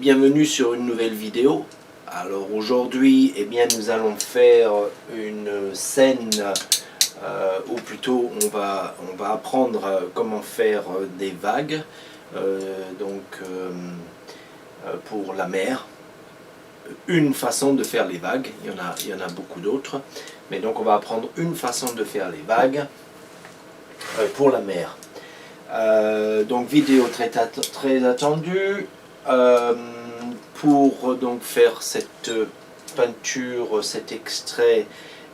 Bienvenue sur une nouvelle vidéo. Alors aujourd'hui, nous allons faire une scène, ou plutôt on va apprendre comment faire des vagues, pour la mer. Une façon de faire les vagues, il y en a beaucoup d'autres, mais donc on va apprendre une façon de faire les vagues pour la mer. Donc vidéo très attendue. Pour donc faire cette peinture, cet extrait,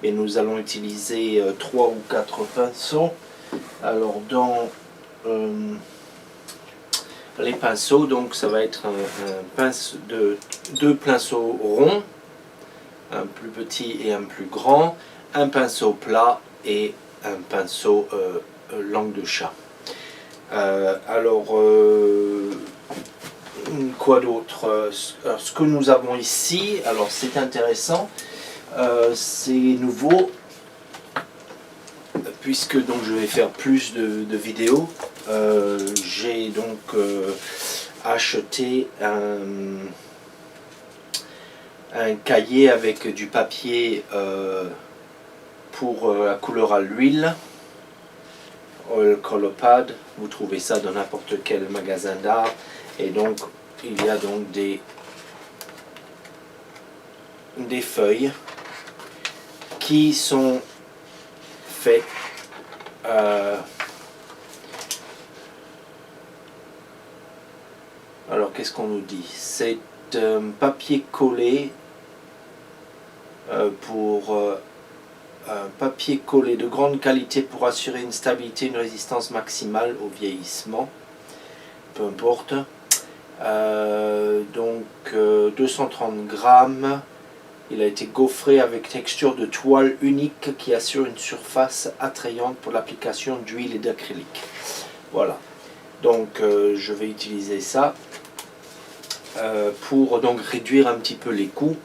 et nous allons utiliser 3 ou 4 pinceaux. Alors dans les pinceaux, donc ça va être deux pinceaux ronds, un plus petit et un plus grand, un pinceau plat et un pinceau langue de chat. Quoi d'autre? Ce que nous avons ici, alors c'est intéressant, c'est nouveau, puisque donc je vais faire plus de vidéos. J'ai donc acheté un cahier avec du papier pour la couleur à l'huile, Oil Color Pad. Vous trouvez ça dans n'importe quel magasin d'art. Et donc il y a donc des feuilles qui sont faites alors qu'est-ce qu'on nous dit? C'est papier collé papier collé de grande qualité pour assurer une stabilité, une résistance maximale au vieillissement, peu importe. 230 grammes. Il a été gaufré avec texture de toile unique qui assure une surface attrayante pour l'application d'huile et d'acrylique. Voilà, donc je vais utiliser ça pour donc réduire un petit peu les coûts.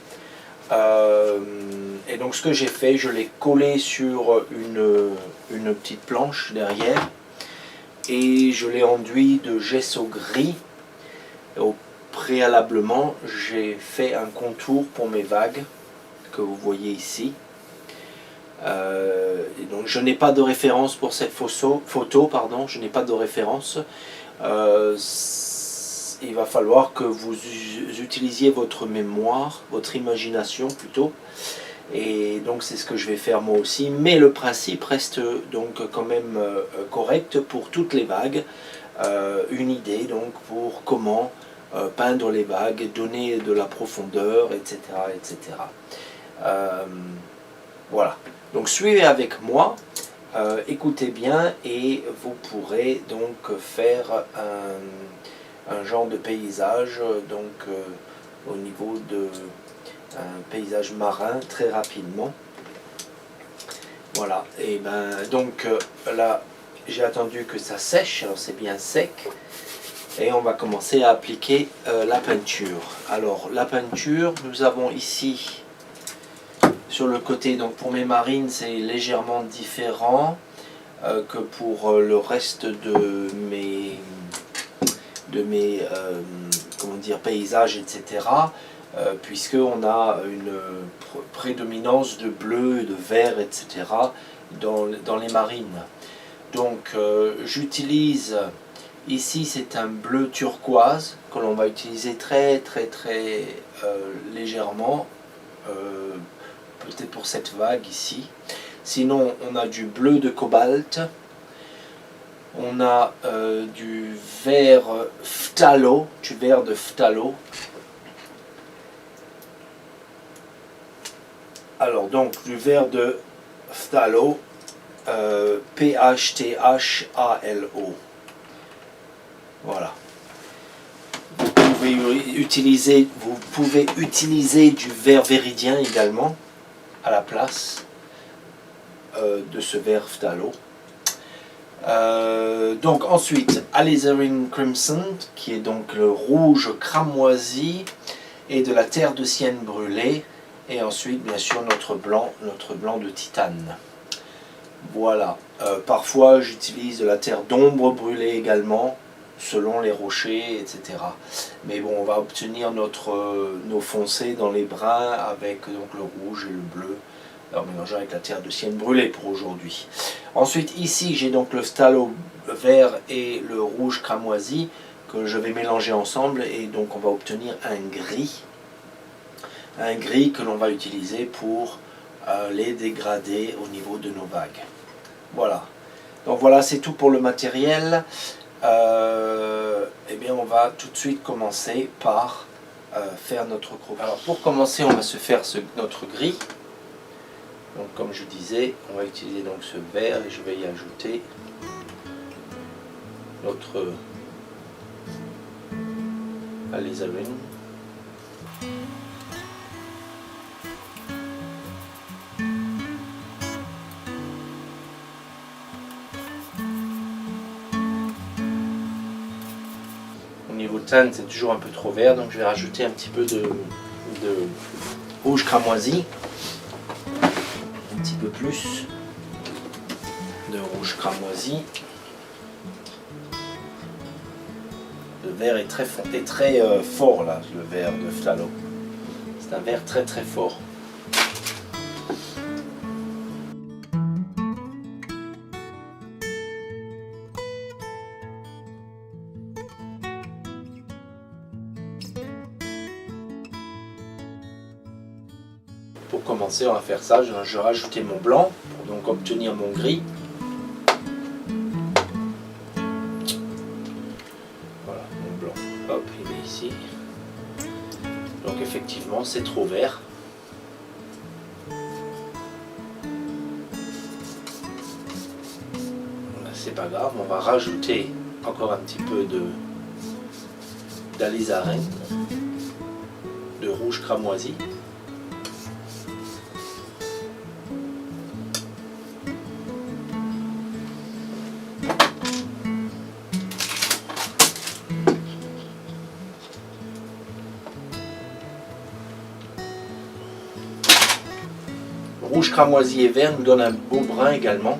Et donc ce que j'ai fait, je l'ai collé sur une petite planche derrière et je l'ai enduit de gesso gris. Préalablement, j'ai fait un contour pour mes vagues que vous voyez ici. Et donc je n'ai pas de référence pour cette photo, je n'ai pas de référence. Il va falloir que vous utilisiez votre mémoire, votre imagination plutôt. Et donc c'est ce que je vais faire moi aussi. Mais le principe reste donc quand même correct pour toutes les vagues. Une idée donc pour comment peindre les vagues, donner de la profondeur, etc. etc. Voilà, donc suivez avec moi, écoutez bien et vous pourrez donc faire un genre de paysage, donc au niveau de un paysage marin très rapidement. Voilà, et donc là j'ai attendu que ça sèche, alors c'est bien sec. Et on va commencer à appliquer la peinture. Alors la peinture, nous avons ici sur le côté, donc pour mes marines c'est légèrement différent que pour le reste de mes comment dire, paysages, etc. Puisqu'on a une prédominance de bleu, de vert, etc. dans les marines. Donc j'utilise ici, c'est un bleu turquoise que l'on va utiliser très légèrement, peut-être pour cette vague ici. Sinon, on a du bleu de cobalt, on a du vert phthalo, Alors donc du vert de phthalo, PHTHALO. Voilà. Vous pouvez utiliser du vert véridien également à la place de ce vert phthalo. Donc ensuite, alizarin crimson, qui est donc le rouge cramoisi, et de la terre de sienne brûlée, et ensuite bien sûr notre blanc de titane. Voilà. Parfois j'utilise de la terre d'ombre brûlée également, selon les rochers, etc. Mais bon, on va obtenir nos foncés dans les bruns avec donc le rouge et le bleu, en mélangeant avec la terre de sienne brûlée pour aujourd'hui. Ensuite, ici, j'ai donc le phthalo vert et le rouge cramoisi que je vais mélanger ensemble, et donc on va obtenir un gris que l'on va utiliser pour les dégradés au niveau de nos vagues. Voilà. Donc voilà, c'est tout pour le matériel. Eh bien, on va tout de suite commencer par faire notre croquis. Alors pour commencer, on va se faire notre gris. Donc comme je disais, on va utiliser donc ce vert et je vais y ajouter notre alizarin. Au niveau de teinte, c'est toujours un peu trop vert, donc je vais rajouter un petit peu de rouge cramoisi. Un petit peu plus de rouge cramoisi. Le vert est très fort là, le vert de phthalo. C'est un vert très très fort. Pour commencer, on va faire ça. Je vais rajouter mon blanc pour donc obtenir mon gris. Voilà, mon blanc. Hop, il est ici. Donc effectivement, c'est trop vert. C'est pas grave, on va rajouter encore un petit peu d'alizarin, de rouge cramoisi. Rouge cramoisi et vert nous donne un beau brun également.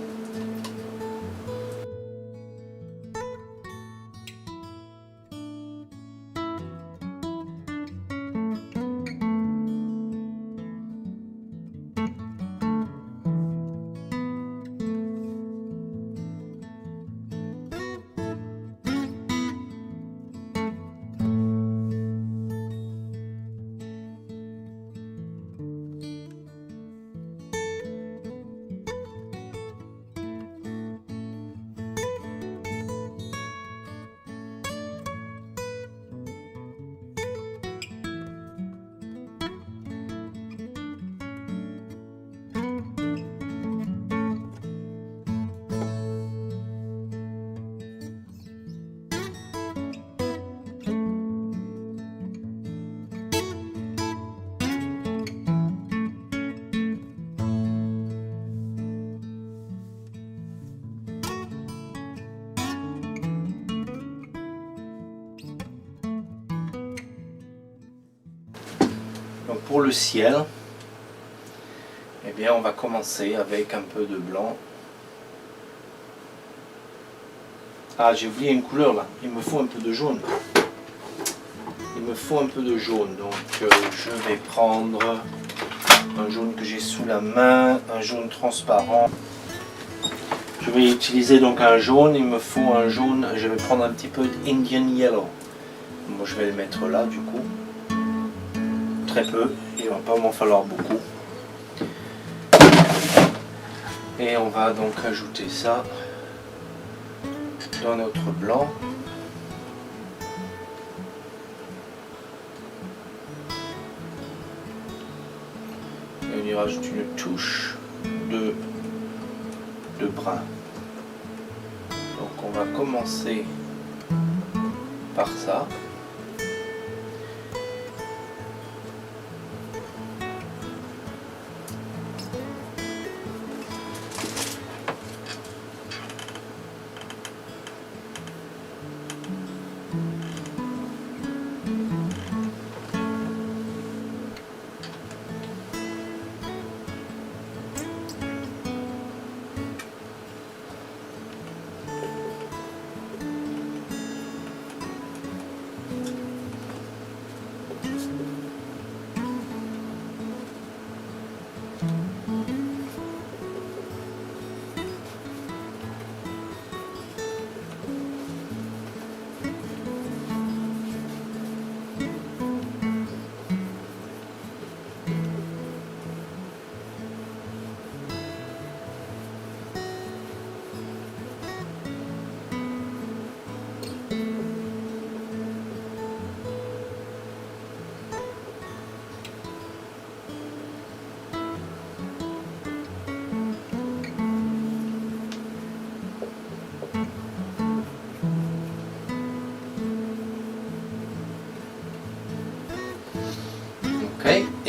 Donc pour le ciel, eh bien on va commencer avec un peu de blanc. Ah, j'ai oublié une couleur là, il me faut un peu de jaune. Il me faut un peu de jaune, donc je vais prendre un jaune que j'ai sous la main, un jaune transparent. Je vais utiliser donc un jaune, il me faut un jaune, je vais prendre un petit peu d'Indian Yellow. Moi je vais le mettre là du coup. Très peu, il ne va pas m'en falloir beaucoup. Et on va donc ajouter ça dans notre blanc. Et on y rajoute une touche de brun. Donc on va commencer par ça.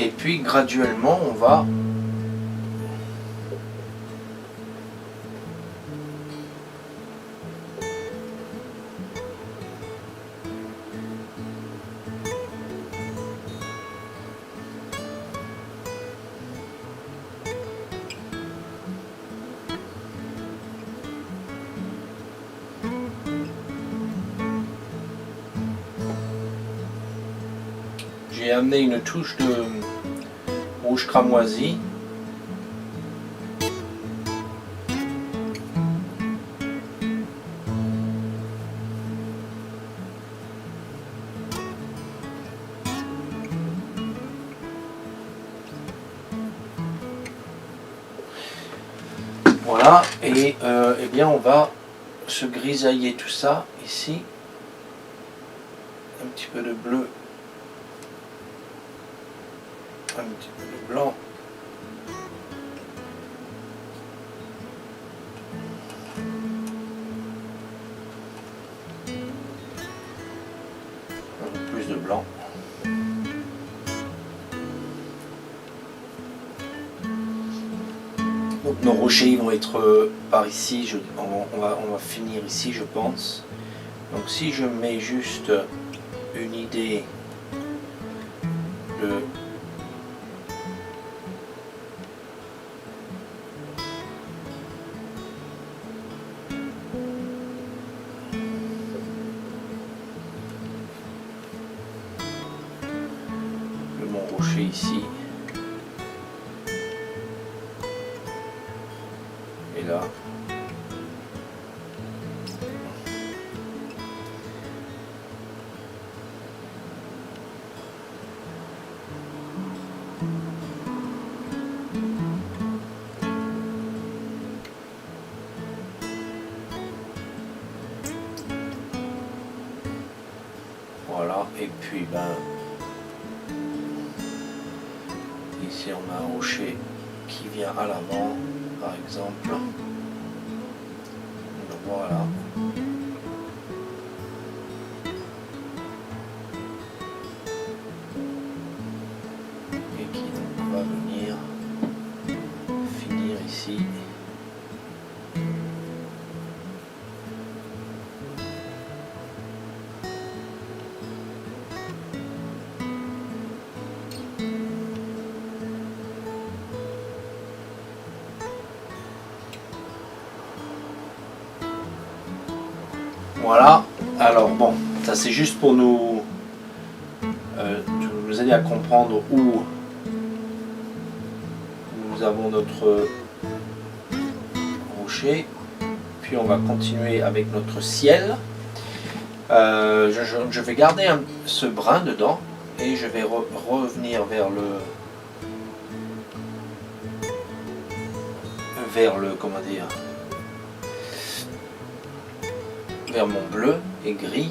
Et puis graduellement on va j'ai amené une touche de rouge cramoisi. Voilà, et eh bien on va se grisailler tout ça ici. Un petit peu de bleu, un petit peu de blanc. Un peu plus de blanc. Donc nos rochers ils vont être par ici, on va finir ici je pense. Donc si je mets juste une idée de mon rocher ici et là. Voilà, et puis ben ici on a un rocher qui vient à l'avant par exemple. Donc, voilà. Et qui donc va venir finir ici. Voilà, alors bon, ça c'est juste pour nous aider à comprendre où nous avons notre rocher. Puis on va continuer avec notre ciel. Je vais garder ce brin dedans et je vais revenir vers le comment dire, vers mon bleu et gris.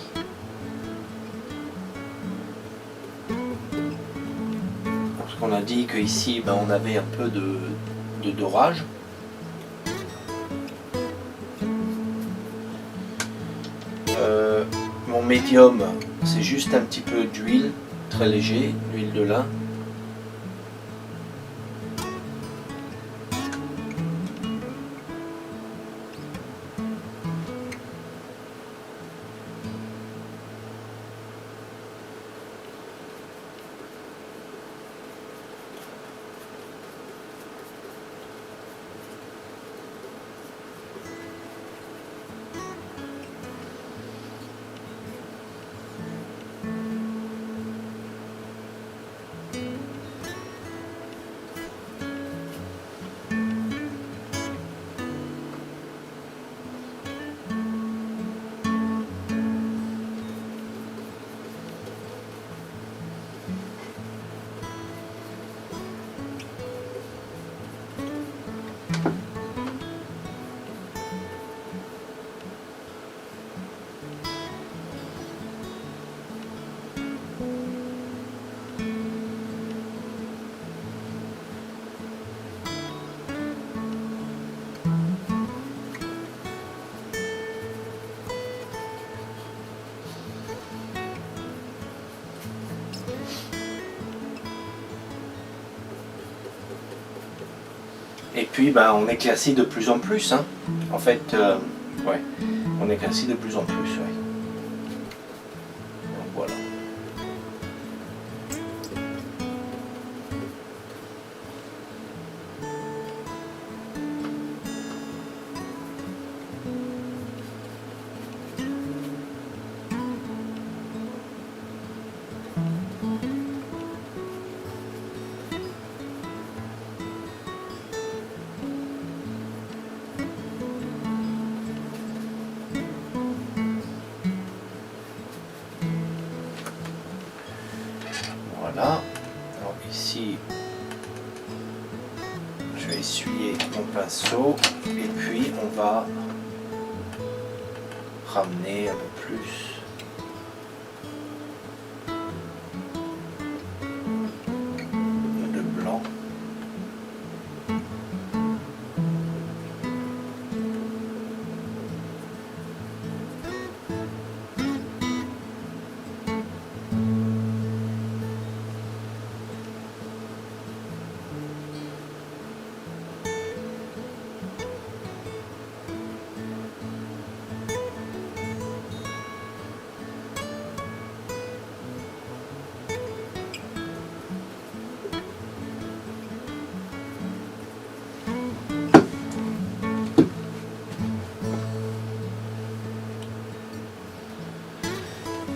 Parce qu'on a dit qu'ici ben, on avait un peu de dorage. Mon médium, c'est juste un petit peu d'huile, très léger, l'huile de lin. Et puis ben, on éclaircit de plus en plus. Hein. En fait, ouais, on éclaircit de plus en plus. Ouais. Donc voilà. Voilà. Alors ici, je vais essuyer mon pinceau et puis on va ramener un peu plus. De blanc.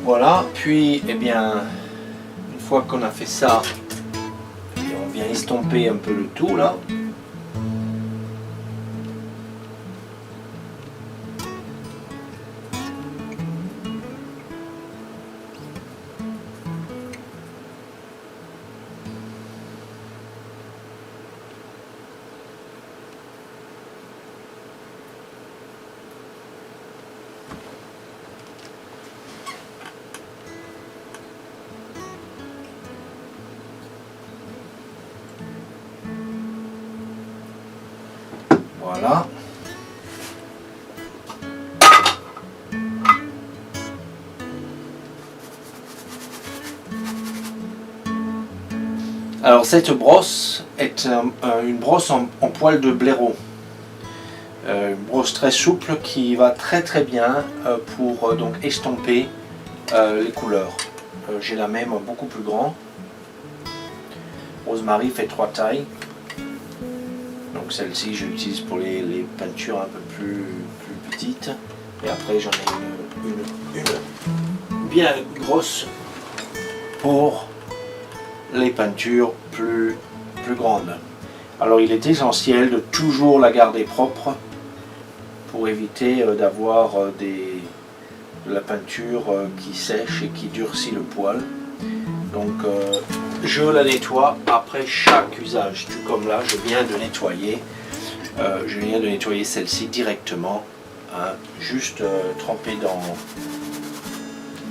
Voilà, puis eh bien, une fois qu'on a fait ça, on vient estomper un peu le tout là. Voilà. Alors cette brosse est une brosse en poil de blaireau. Une brosse très souple qui va très bien pour donc estomper les couleurs. J'ai la même beaucoup plus grand. Rosemary fait 3 tailles. Donc celle-ci je l'utilise pour les peintures un peu plus petites. Et après j'en ai une bien grosse pour les peintures plus grandes. Alors il est essentiel de toujours la garder propre pour éviter d'avoir de la peinture qui sèche et qui durcit le poil. Donc je la nettoie après chaque usage, tout comme là je viens de nettoyer. Je viens de nettoyer celle-ci directement, hein, juste trempée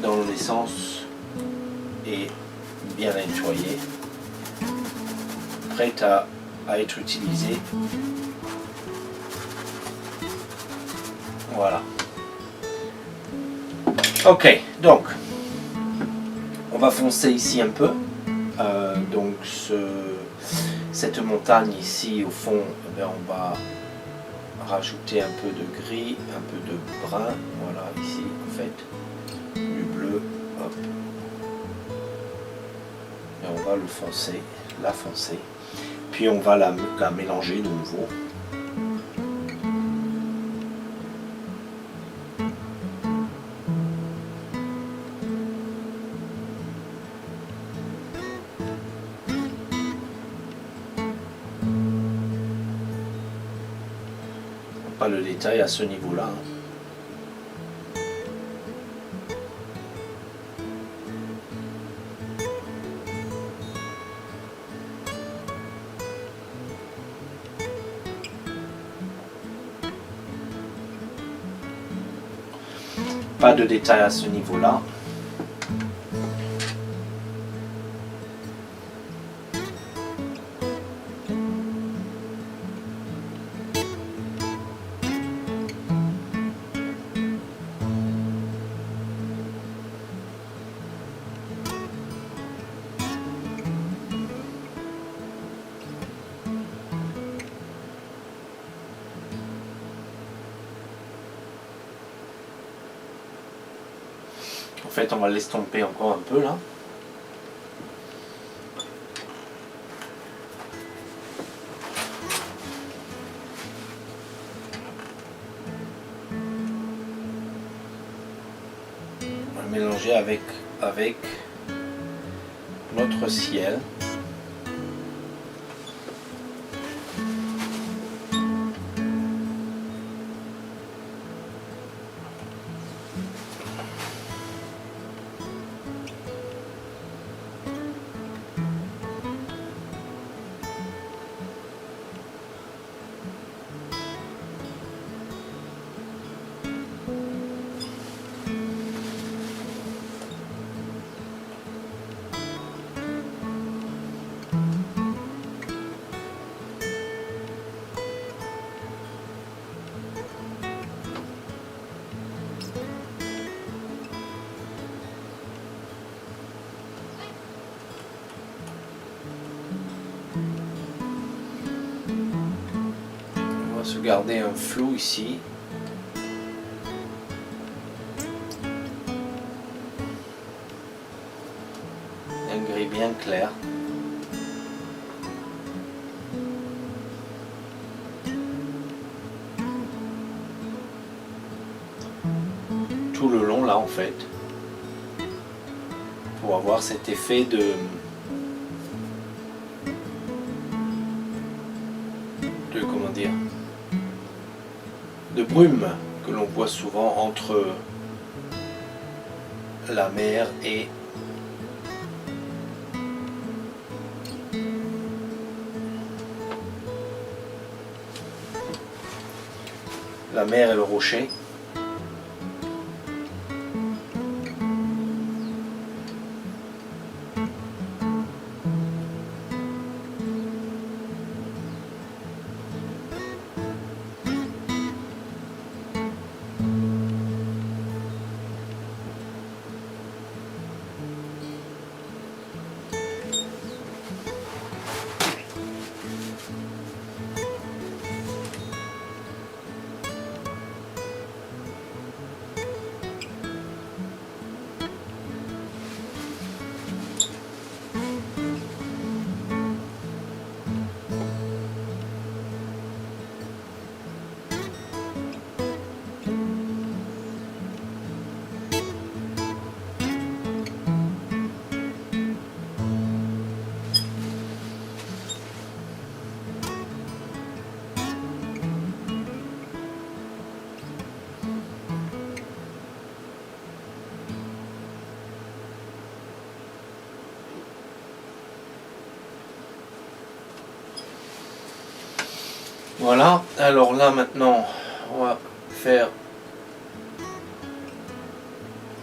dans l'essence et bien nettoyée, prête à être utilisée. Voilà. Ok, donc on va foncer ici un peu. Donc cette montagne ici au fond, eh bien, on va rajouter un peu de gris, un peu de brun. Voilà, ici en fait, du bleu. Hop. Et on va le foncer, la foncer. Puis on va la mélanger de nouveau. Pas le détail à ce niveau-là. Pas de détail à ce niveau-là. fait, on va l'estomper encore un peu là. On va mélanger avec notre ciel. On va se garder un flou ici. Un gris bien clair. Tout le long là en fait, pour avoir cet effet de comment dire, de brume que l'on voit souvent entre la mer et le rocher. Voilà, alors là maintenant on va faire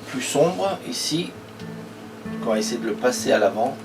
plus sombre ici, on va essayer de le passer à l'avant.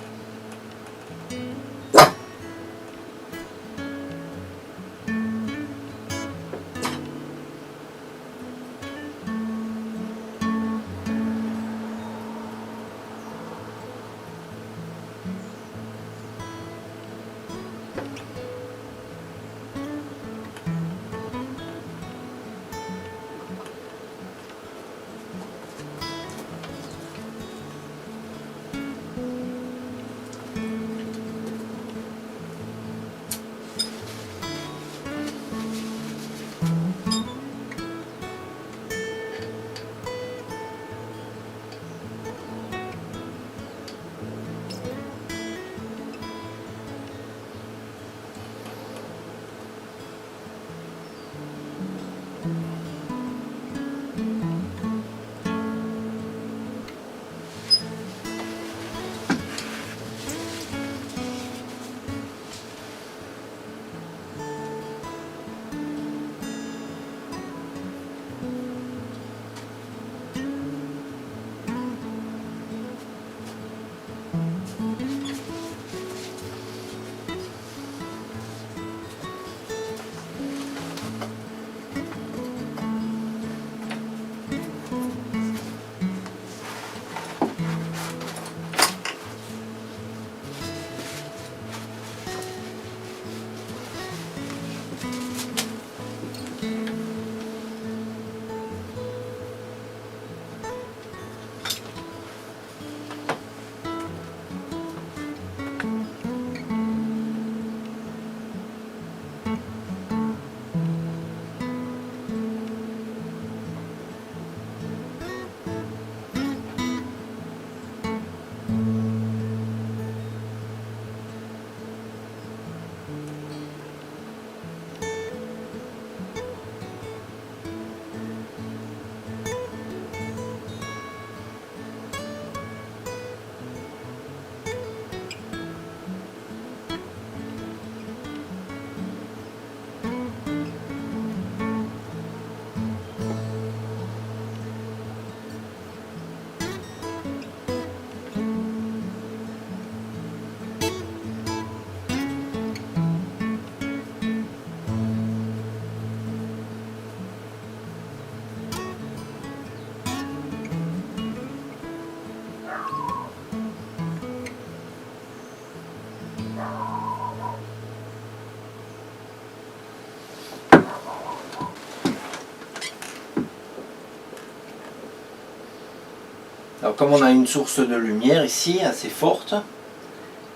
Alors comme on a une source de lumière ici assez forte,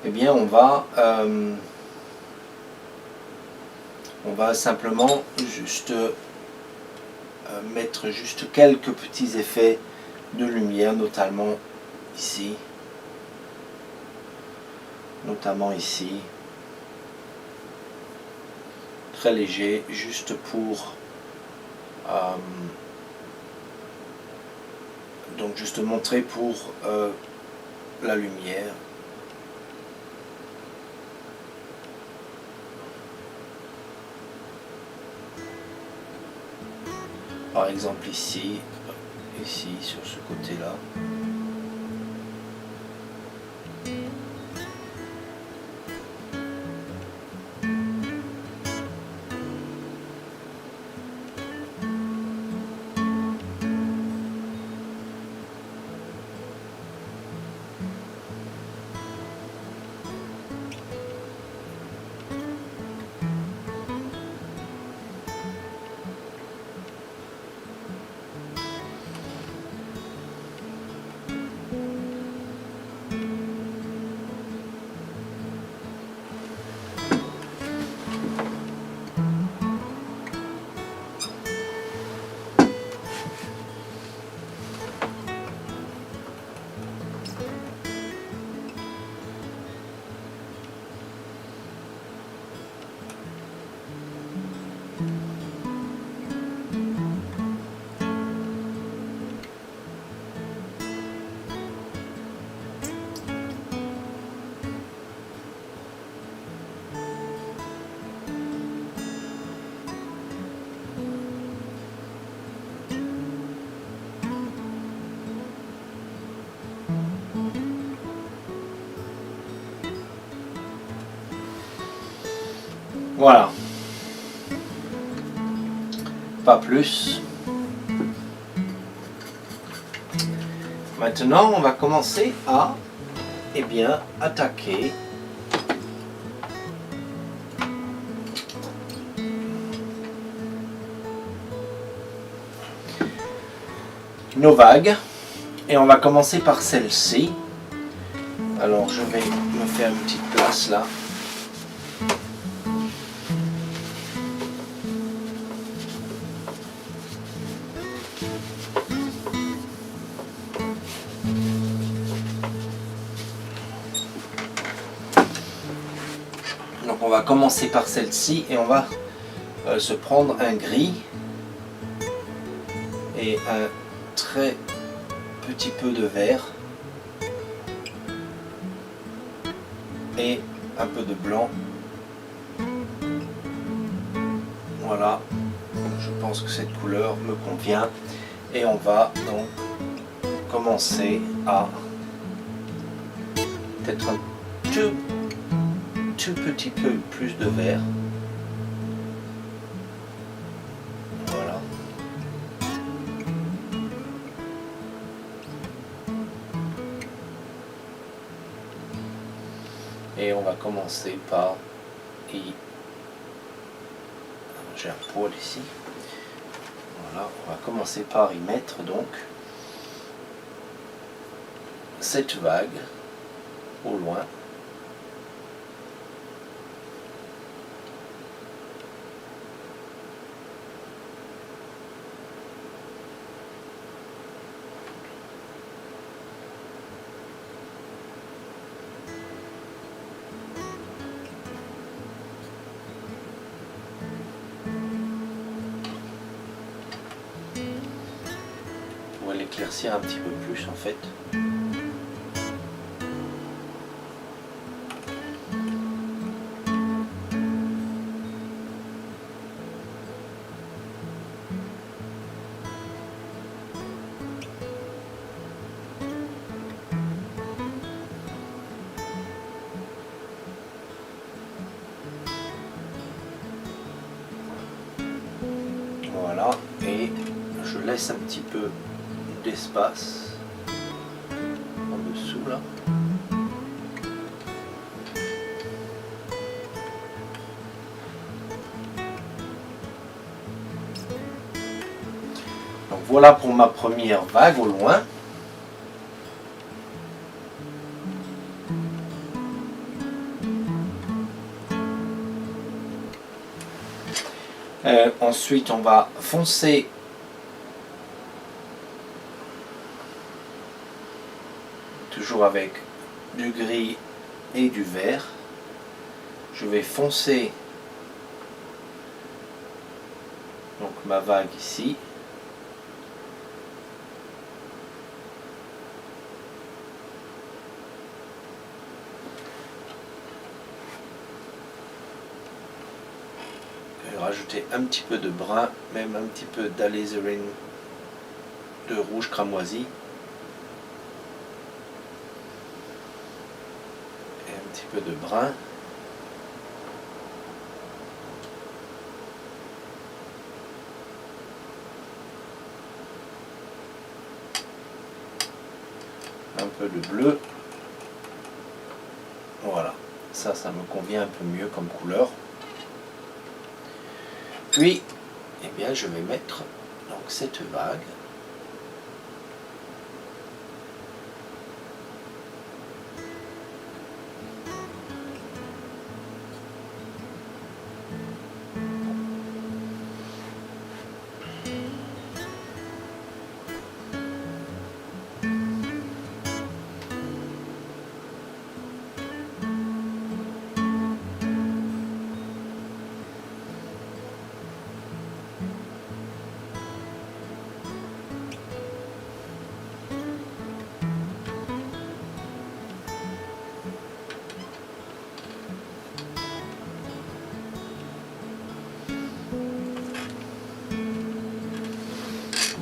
eh bien on va simplement juste mettre juste quelques petits effets de lumière, notamment ici, très léger, juste pour donc juste montrer pour la lumière. Par exemple ici sur ce côté-là. Voilà. Pas plus. Maintenant, on va commencer à attaquer nos vagues. Et on va commencer par celle-ci. Alors, je vais me faire une petite place là. Donc on va commencer par celle-ci et on va se prendre un gris et un très petit peu de vert et un peu de blanc. Voilà, je pense que cette couleur me convient et on va donc commencer à peut-être un tout petit peu plus de vert. Voilà. Et on va commencer par j'ai un poil ici. Voilà, on va commencer par y mettre donc cette vague au loin. On va l'éclaircir un petit peu plus en fait. Voilà, et je laisse un petit peu d'espace en dessous là. Donc voilà pour ma première vague au loin. Ensuite, on va foncer toujours avec du gris et du vert. Je vais foncer donc ma vague ici. Je vais rajouter un petit peu de brun, même un petit peu d'alizarin de rouge cramoisi. Et un petit peu de brun. Un peu de bleu. Voilà, ça me convient un peu mieux comme couleur. Puis, eh bien, je vais mettre donc cette vague.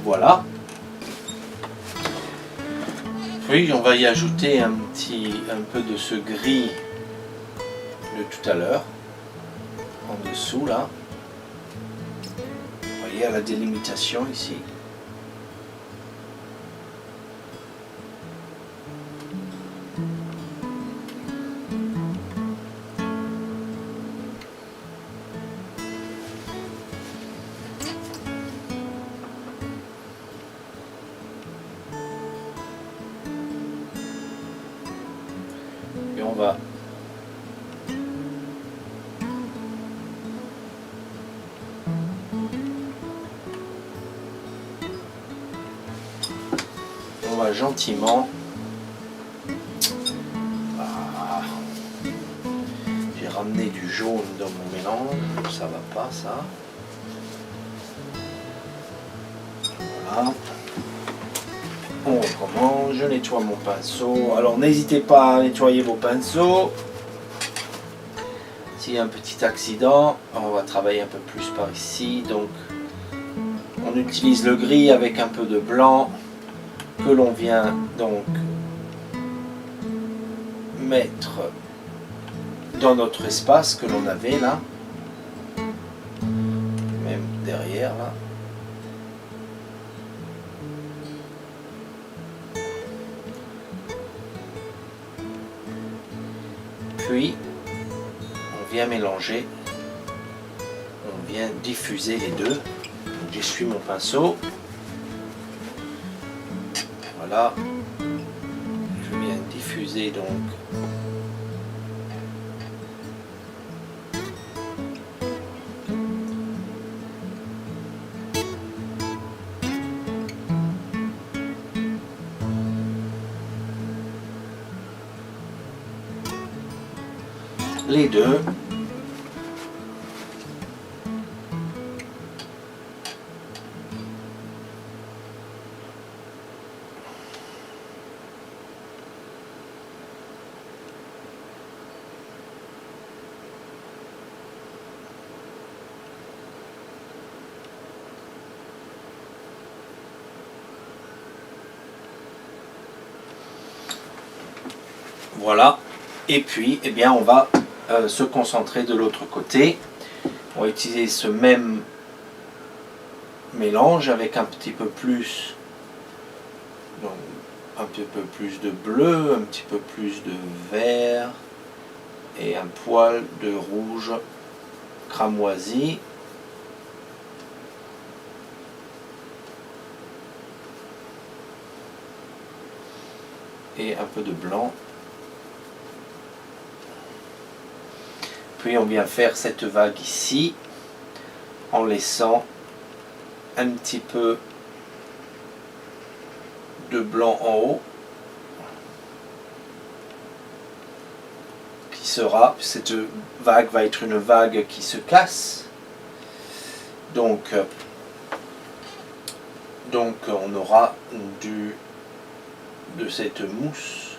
Voilà. Puis on va y ajouter un peu de ce gris de tout à l'heure, en dessous là. Vous voyez à la délimitation ici. Et on va gentiment. Ah, j'ai ramené du jaune dans mon mélange, ça va pas ça. Voilà. On recommence, je nettoie mon pinceau. Alors n'hésitez pas à nettoyer vos pinceaux. S'il y a un petit accident, on va travailler un peu plus par ici. Donc on utilise le gris avec un peu de blanc que l'on vient donc mettre dans notre espace que l'on avait là, même derrière là. Puis on vient mélanger, on vient diffuser les deux. J'essuie mon pinceau. Voilà, je viens diffuser donc les deux. Voilà, et puis eh bien, on va se concentrer de l'autre côté. On va utiliser ce même mélange avec un petit peu plus, donc, un petit peu plus de bleu, un petit peu plus de vert et un poil de rouge cramoisi. Et un peu de blanc. Puis on vient faire cette vague ici. en laissant un petit peu de blanc en haut, qui sera, cette vague va être une vague qui se casse, donc on aura de cette mousse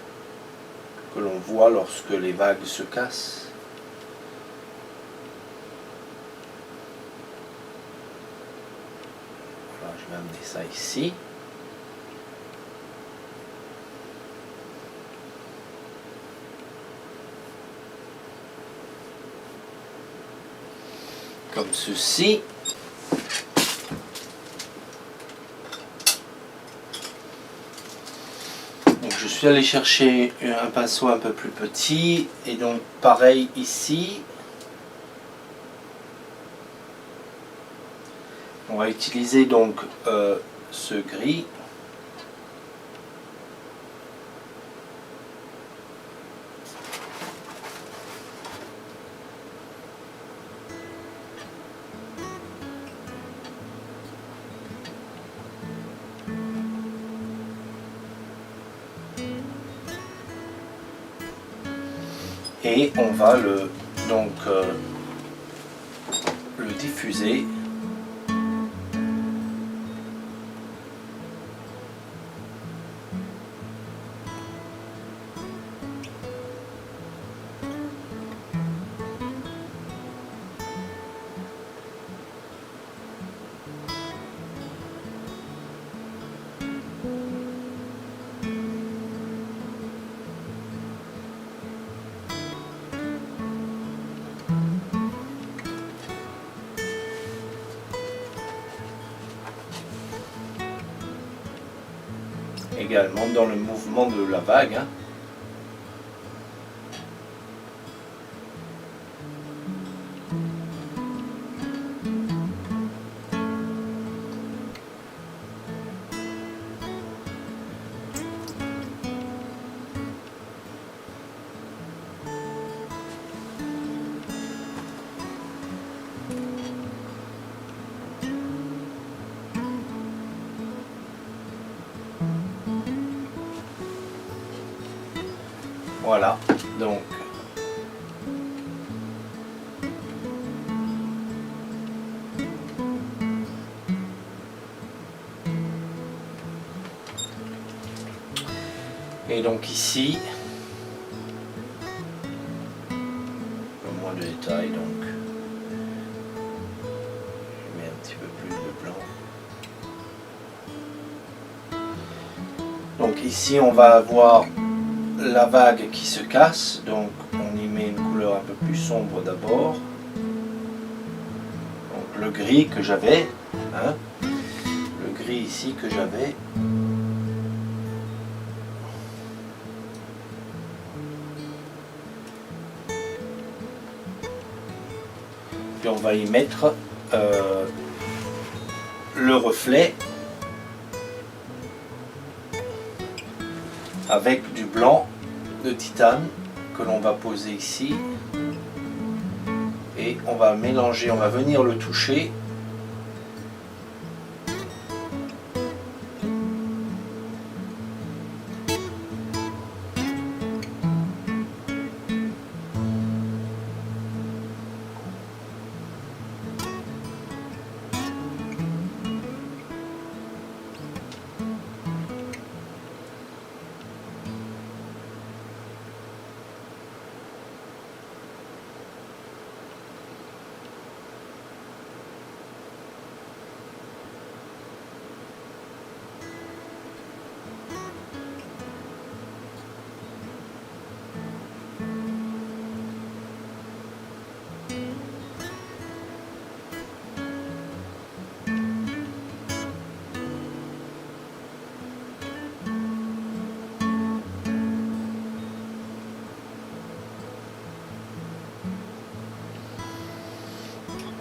que l'on voit lorsque les vagues se cassent. Voilà, je vais amener ça ici. Comme ceci. Donc je suis allé chercher un pinceau un peu plus petit et donc pareil ici. On va utiliser donc ce gris. Et on va le diffuser. Également dans le mouvement de la vague. Hein. Voilà, donc et donc ici un peu moins de détails, donc je mets un petit peu plus de blanc. Donc ici on va avoir la vague qui se casse, donc on y met une couleur un peu plus sombre d'abord. Donc le gris que j'avais, hein, le gris ici que j'avais. Puis on va y mettre le reflet avec du blanc de titane que l'on va poser ici et on va mélanger, on va venir le toucher .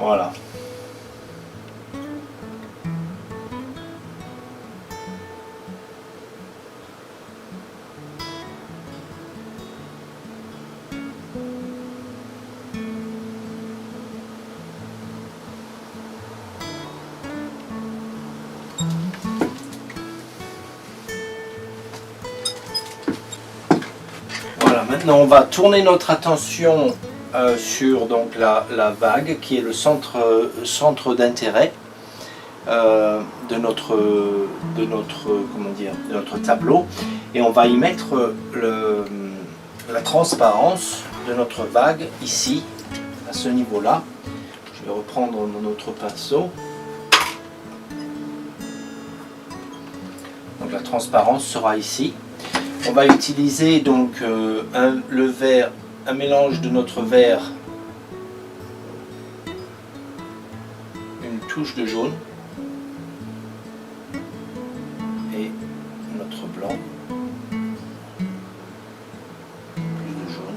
Voilà. Maintenant, on va tourner notre attention sur donc, la vague qui est le centre d'intérêt de notre tableau, et on va y mettre la transparence de notre vague ici, à ce niveau-là. Je vais reprendre mon autre pinceau. Donc la transparence sera ici. On va utiliser donc un mélange de notre vert, une touche de jaune et notre blanc, plus de jaune.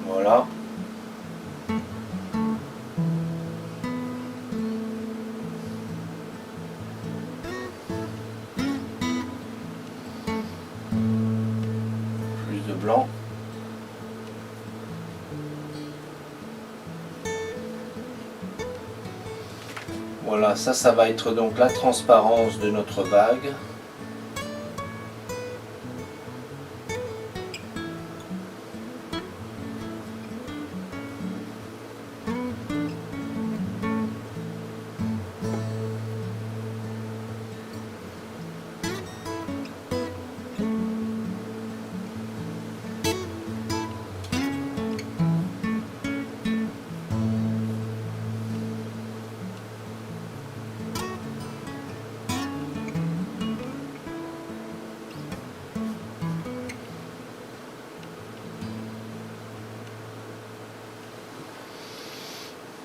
Voilà. Plus de blanc. Voilà, ça va être donc la transparence de notre vague.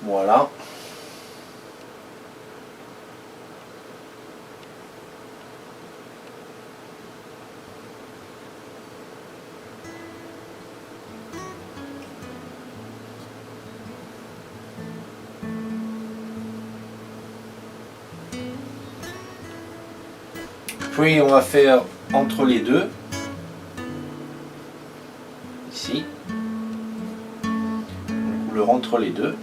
Voilà. Puis on va faire entre les deux, ici, une couleur entre les deux.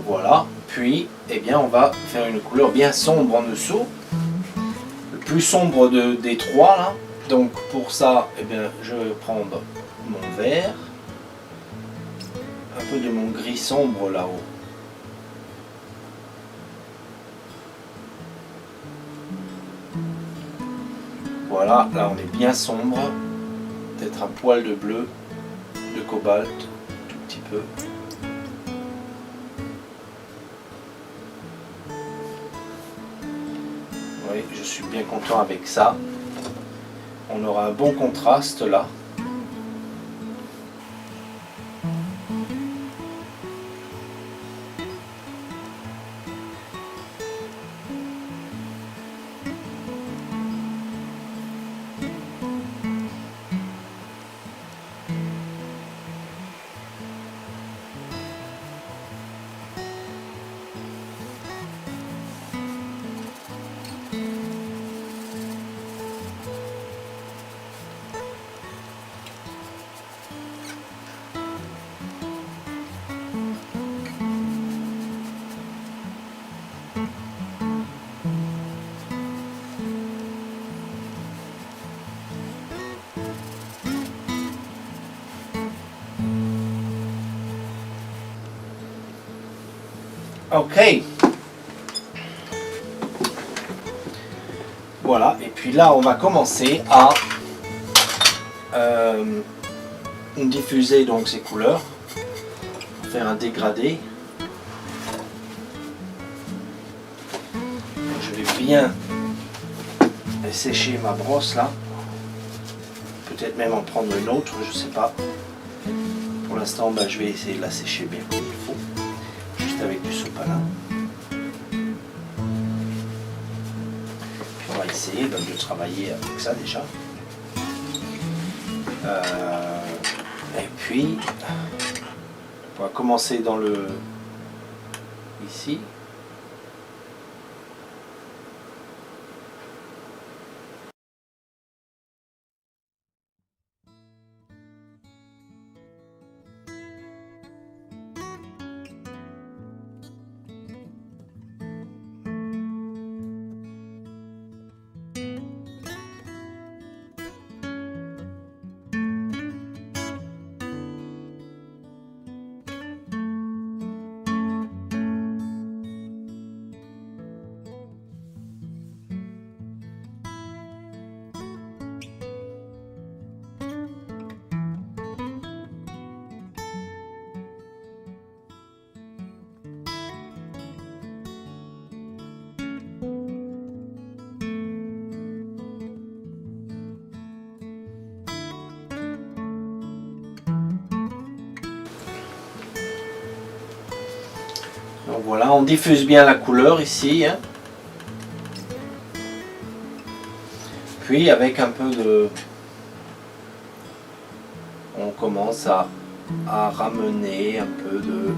Voilà, puis eh bien, on va faire une couleur bien sombre en dessous, le plus sombre des trois là. Donc pour ça, eh bien, je vais prendre mon vert, un peu de mon gris sombre là-haut. Voilà, là on est bien sombre, peut-être un poil de bleu, de cobalt, tout petit peu. Oui, je suis bien content avec ça. On aura un bon contraste là. Ok. Voilà, et puis là on va commencer à diffuser donc ces couleurs, faire un dégradé. Je vais bien sécher ma brosse là, peut-être même en prendre une autre, je sais pas. Pour l'instant je vais essayer de la sécher bien comme il faut, juste avec du sopalin. essayer de travailler avec ça déjà. Et puis, on va commencer dans le... ici. Donc voilà, on diffuse bien la couleur ici. Hein. Puis avec un peu de... on commence à ramener un peu de...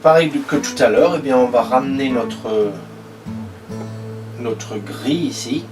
pareil que tout à l'heure, eh bien on va ramener notre grille ici.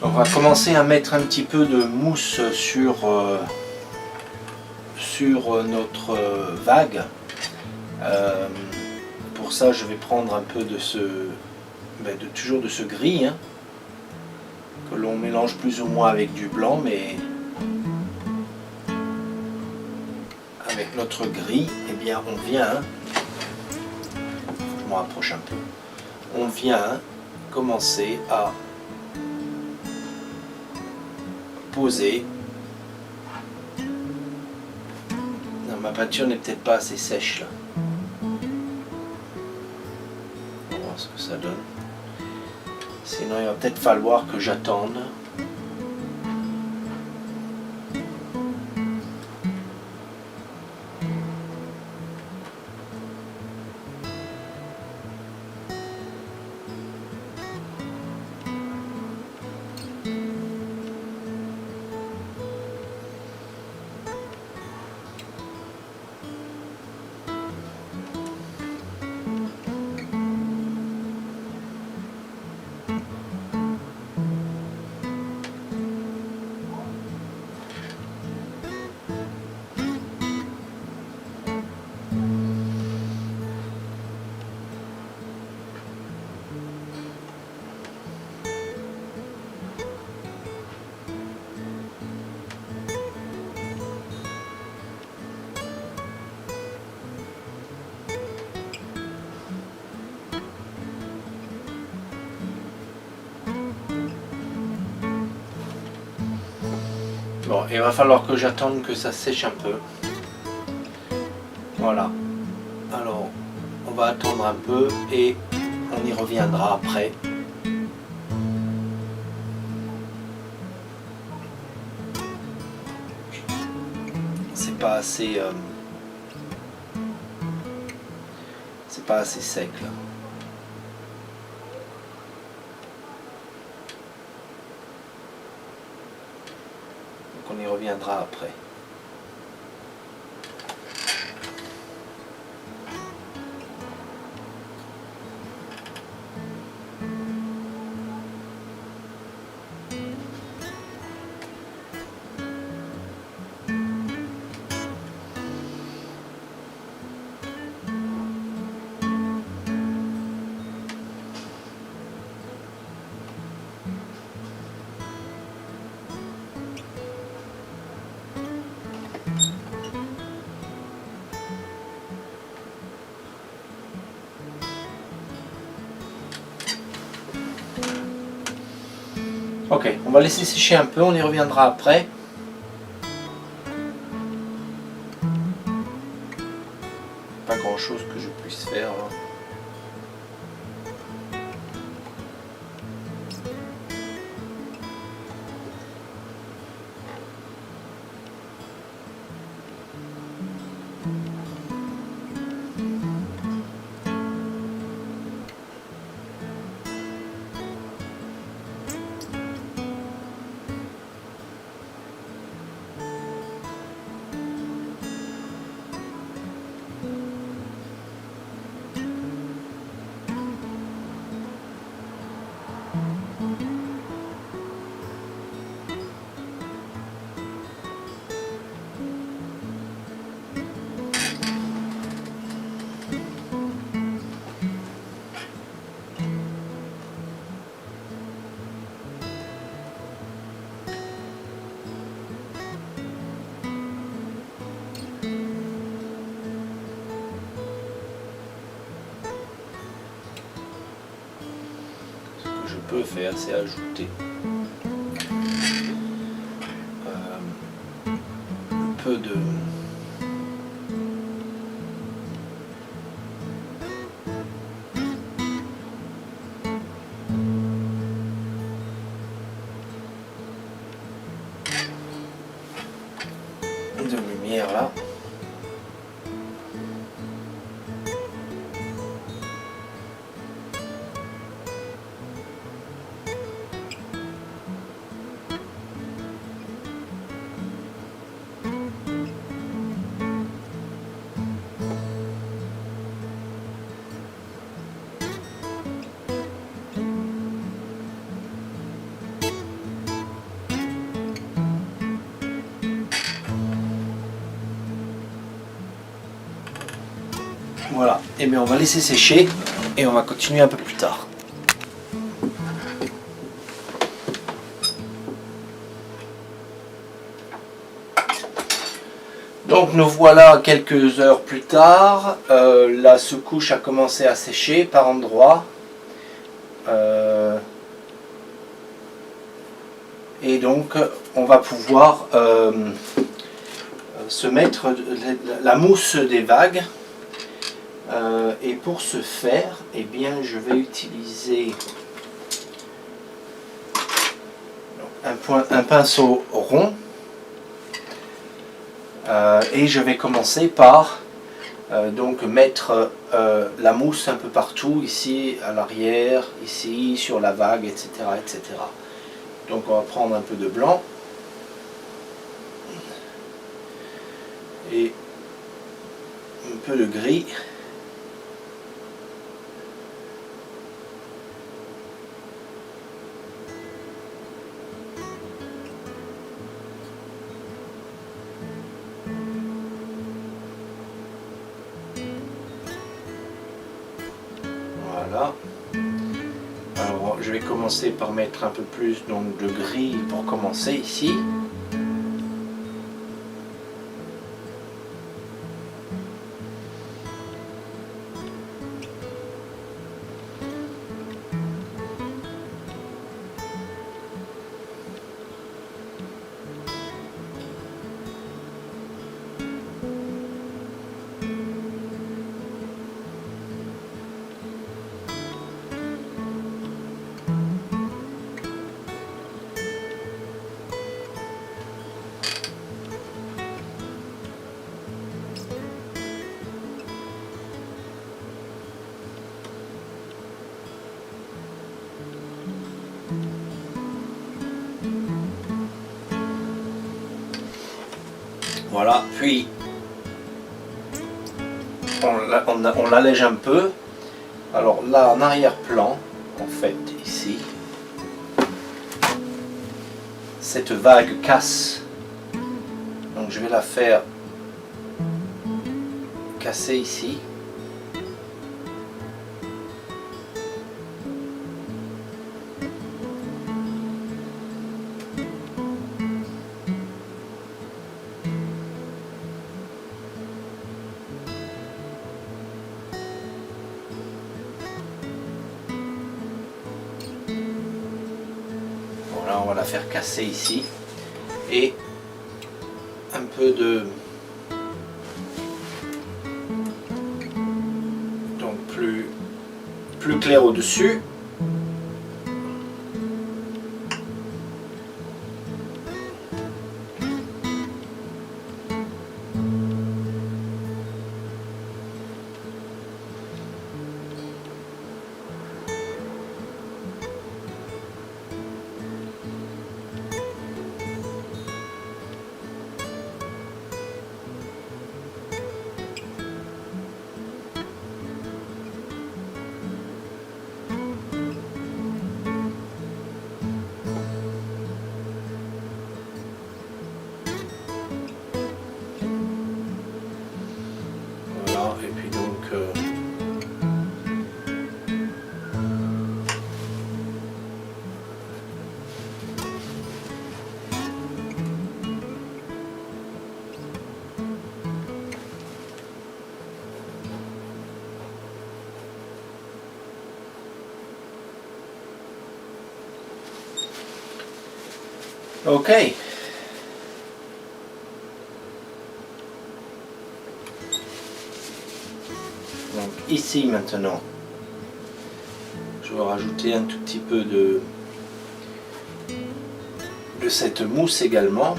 On va commencer à mettre un petit peu de mousse sur notre vague. Pour ça, je vais prendre un peu de toujours de ce gris, hein, que l'on mélange plus ou moins avec du blanc, mais avec notre gris, eh bien, on vient, je me rapproche un peu, on vient commencer à poser. Non, ma peinture n'est peut-être pas assez sèche là. On va voir ce que ça donne. Sinon, il va peut-être falloir que j'attende. Bon, il va falloir que j'attende que ça sèche un peu. Voilà. Alors, on va attendre un peu et on y reviendra après. C'est pas assez sec là. Donc on y reviendra après. Ok, on va laisser sécher un peu, on y reviendra après. Pas grand chose que je puisse faire là. peut faire, c'est ajouter un peu de lumière là. Voilà, et bien on va laisser sécher et on va continuer un peu plus tard. Donc nous voilà quelques heures plus tard, la sous-couche a commencé à sécher par endroits. Et donc on va pouvoir se mettre la mousse des vagues. Et pour ce faire, eh bien, je vais utiliser un pinceau rond et je vais commencer par donc mettre la mousse un peu partout, ici à l'arrière, ici sur la vague, etc., etc. Donc on va prendre un peu de blanc et un peu de gris. Voilà. Alors je vais commencer par mettre un peu plus donc, de gris pour commencer ici. Voilà, puis on l'allège un peu. Alors là, en arrière-plan, en fait, ici, cette vague casse. Donc je vais la faire casser ici. Voilà, on va la faire casser ici. Et un peu de... donc plus clair au-dessus. Ok. Donc ici maintenant, je vais rajouter un tout petit peu de cette mousse également.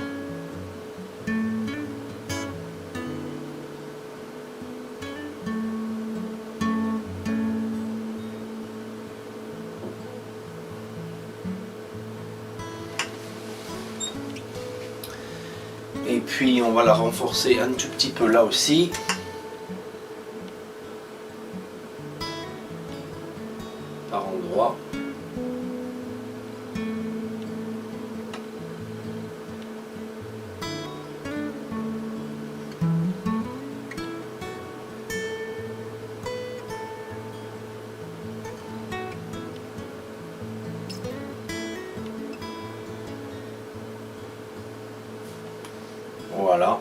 Et puis on va la renforcer un tout petit peu là aussi. Par endroit. Voilà.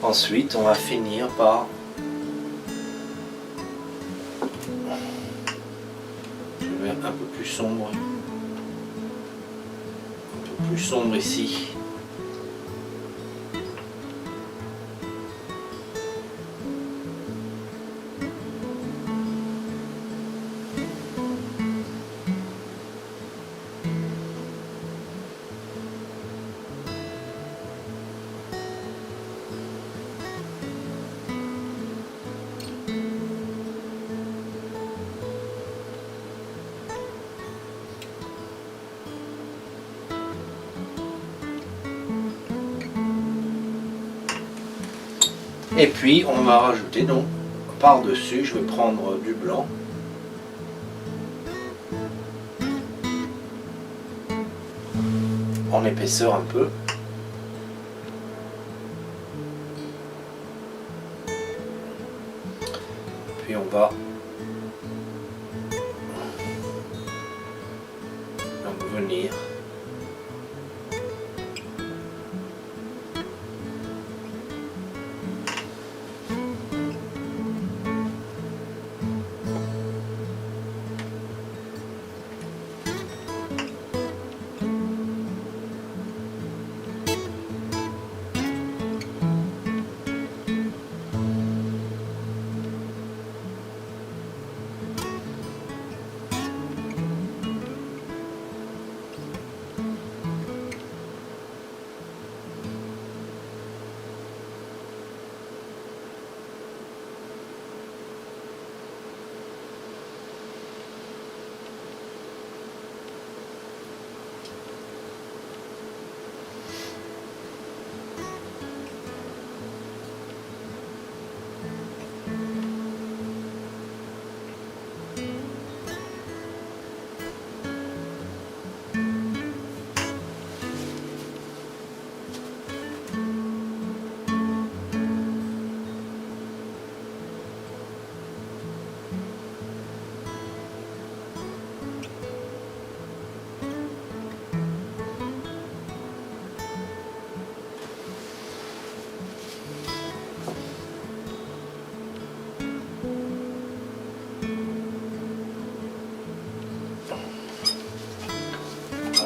Ensuite, on va finir par un peu plus sombre. Un peu plus sombre ici. Et puis on va rajouter donc par-dessus, je vais prendre du blanc. En épaisseur un peu. Puis on va donc venir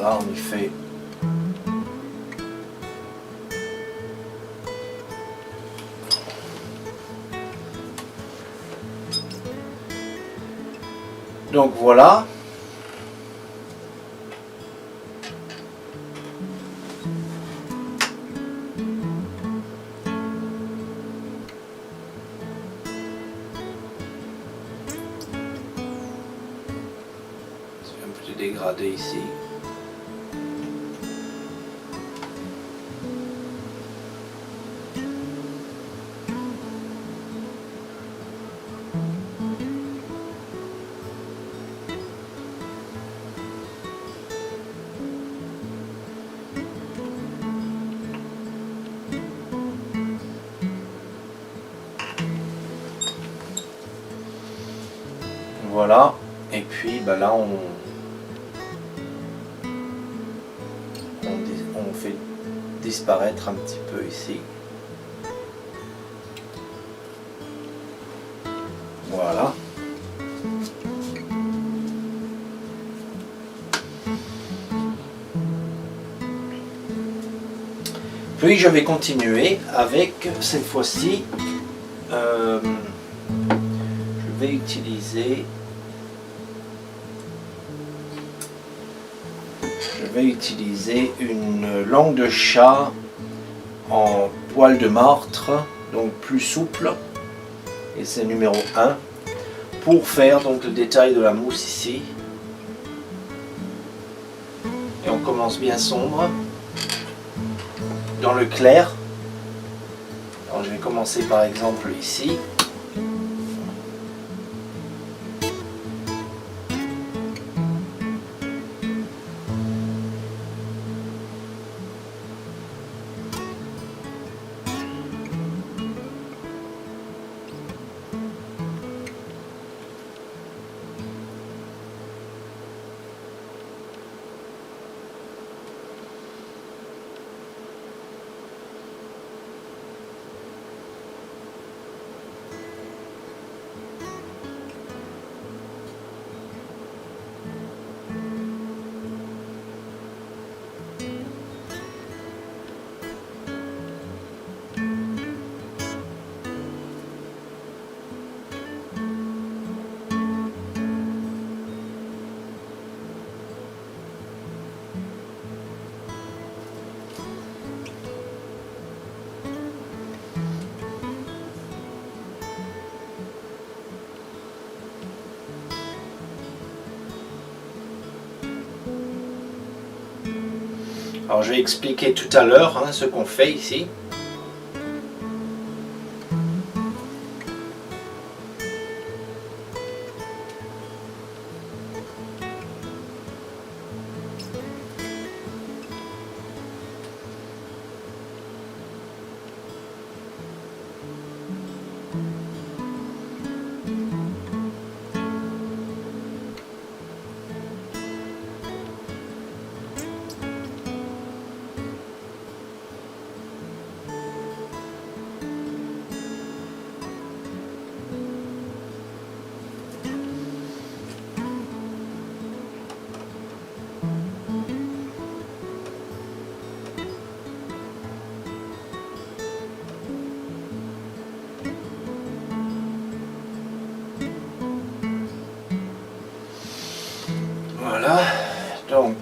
là on y fait donc voilà. C'est un petit dégradé ici. Voilà, et puis bah là on fait disparaître un petit peu ici. Voilà. Puis je vais continuer avec, cette fois-ci, je vais utiliser une langue de chat en poil de martre, donc plus souple, et c'est numéro 1, pour faire donc le détail de la mousse ici. Et on commence bien sombre, dans le clair. Alors je vais commencer par exemple ici. Alors je vais expliquer tout à l'heure ce qu'on fait ici. Voilà, donc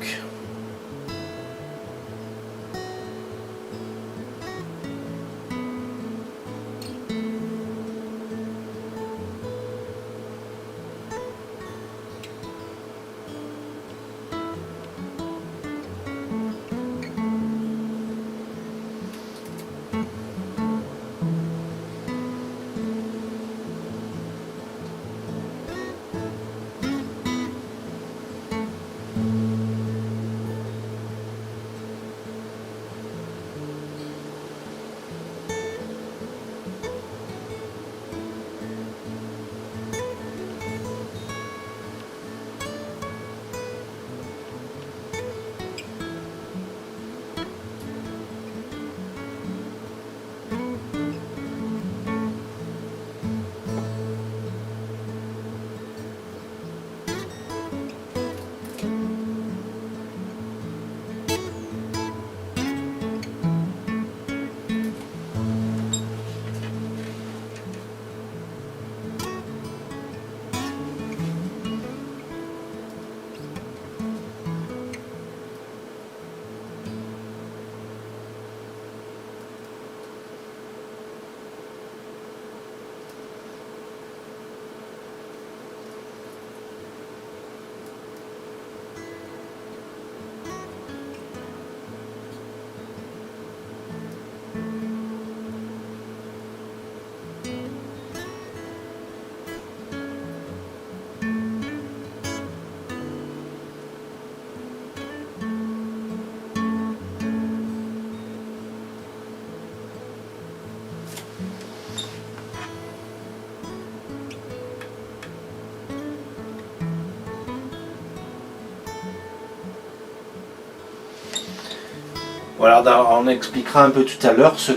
voilà, on expliquera un peu tout à l'heure ce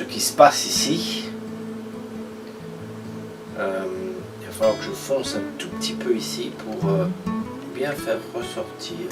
qui se passe ici. Il va falloir que je fonce un tout petit peu ici pour bien faire ressortir.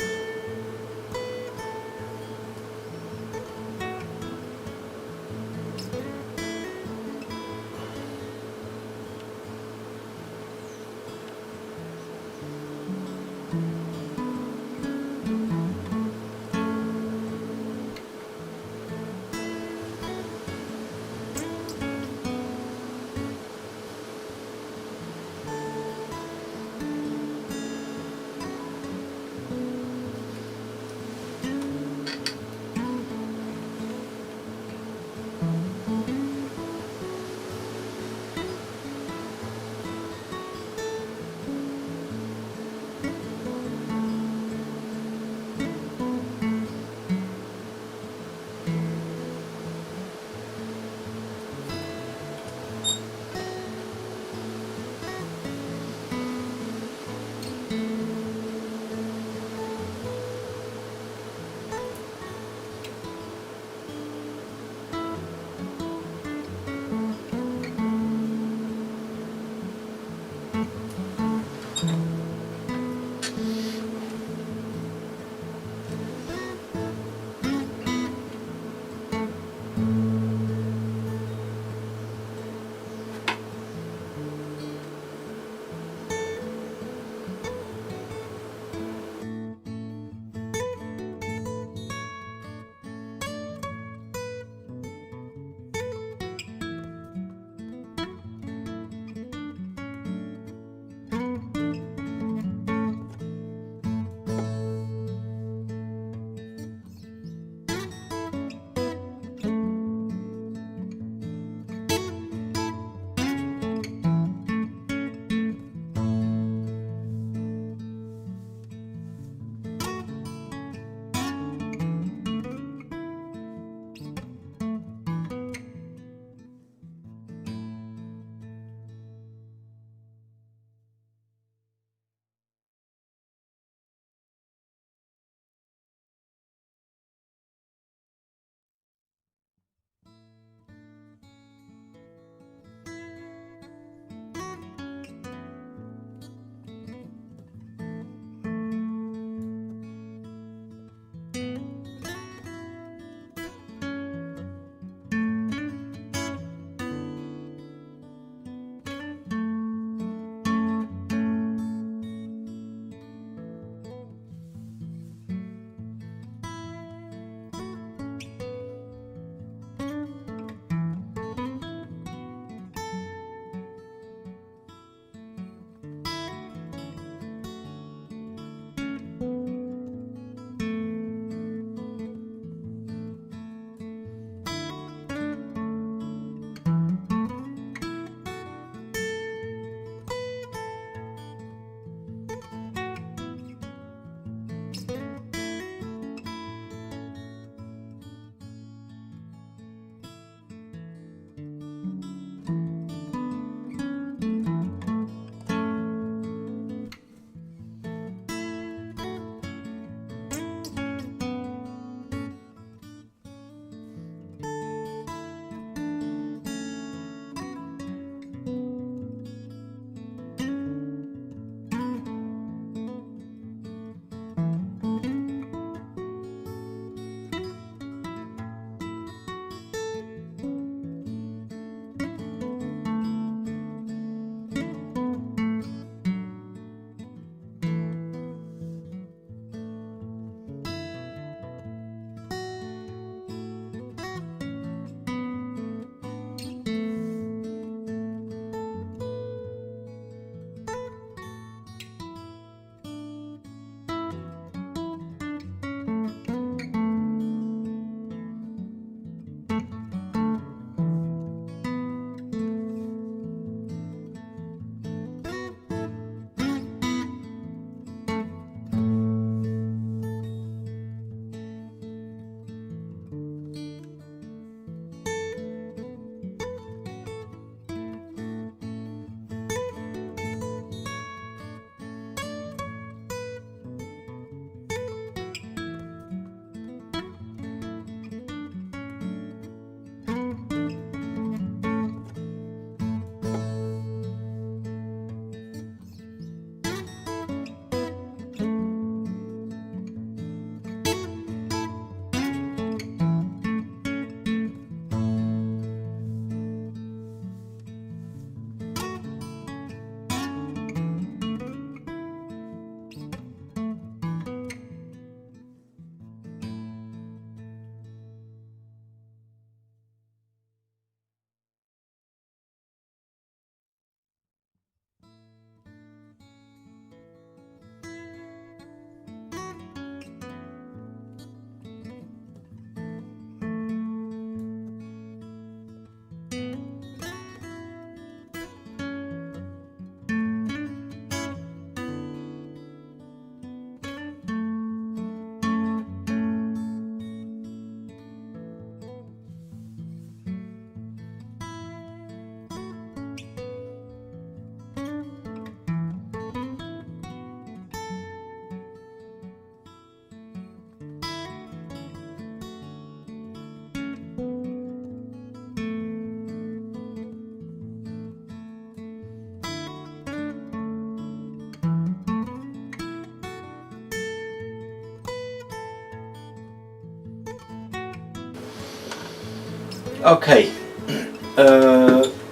Ok.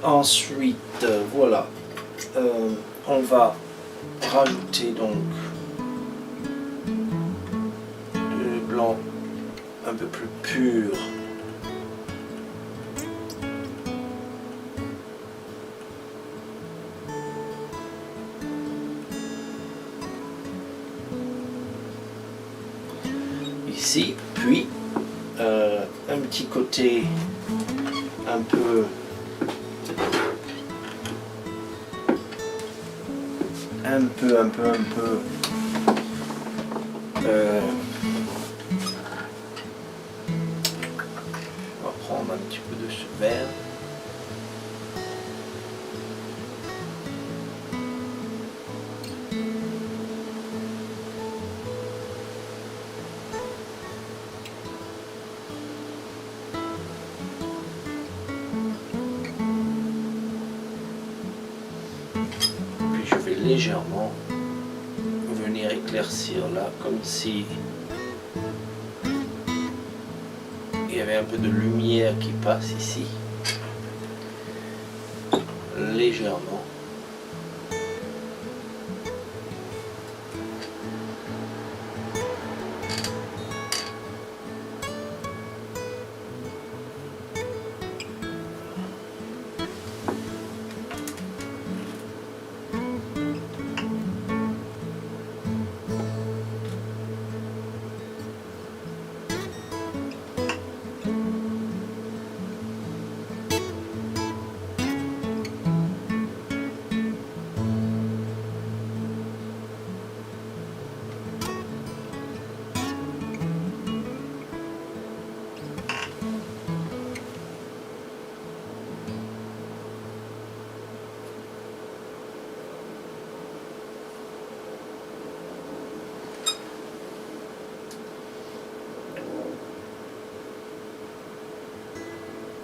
Ensuite, voilà. On va rajouter donc le blanc un peu plus pur. Ici, puis un petit côté un peu on va prendre un petit peu de ce vert. Puis je vais légèrement venir éclaircir là, comme si il y avait un peu de lumière qui passe ici, légèrement.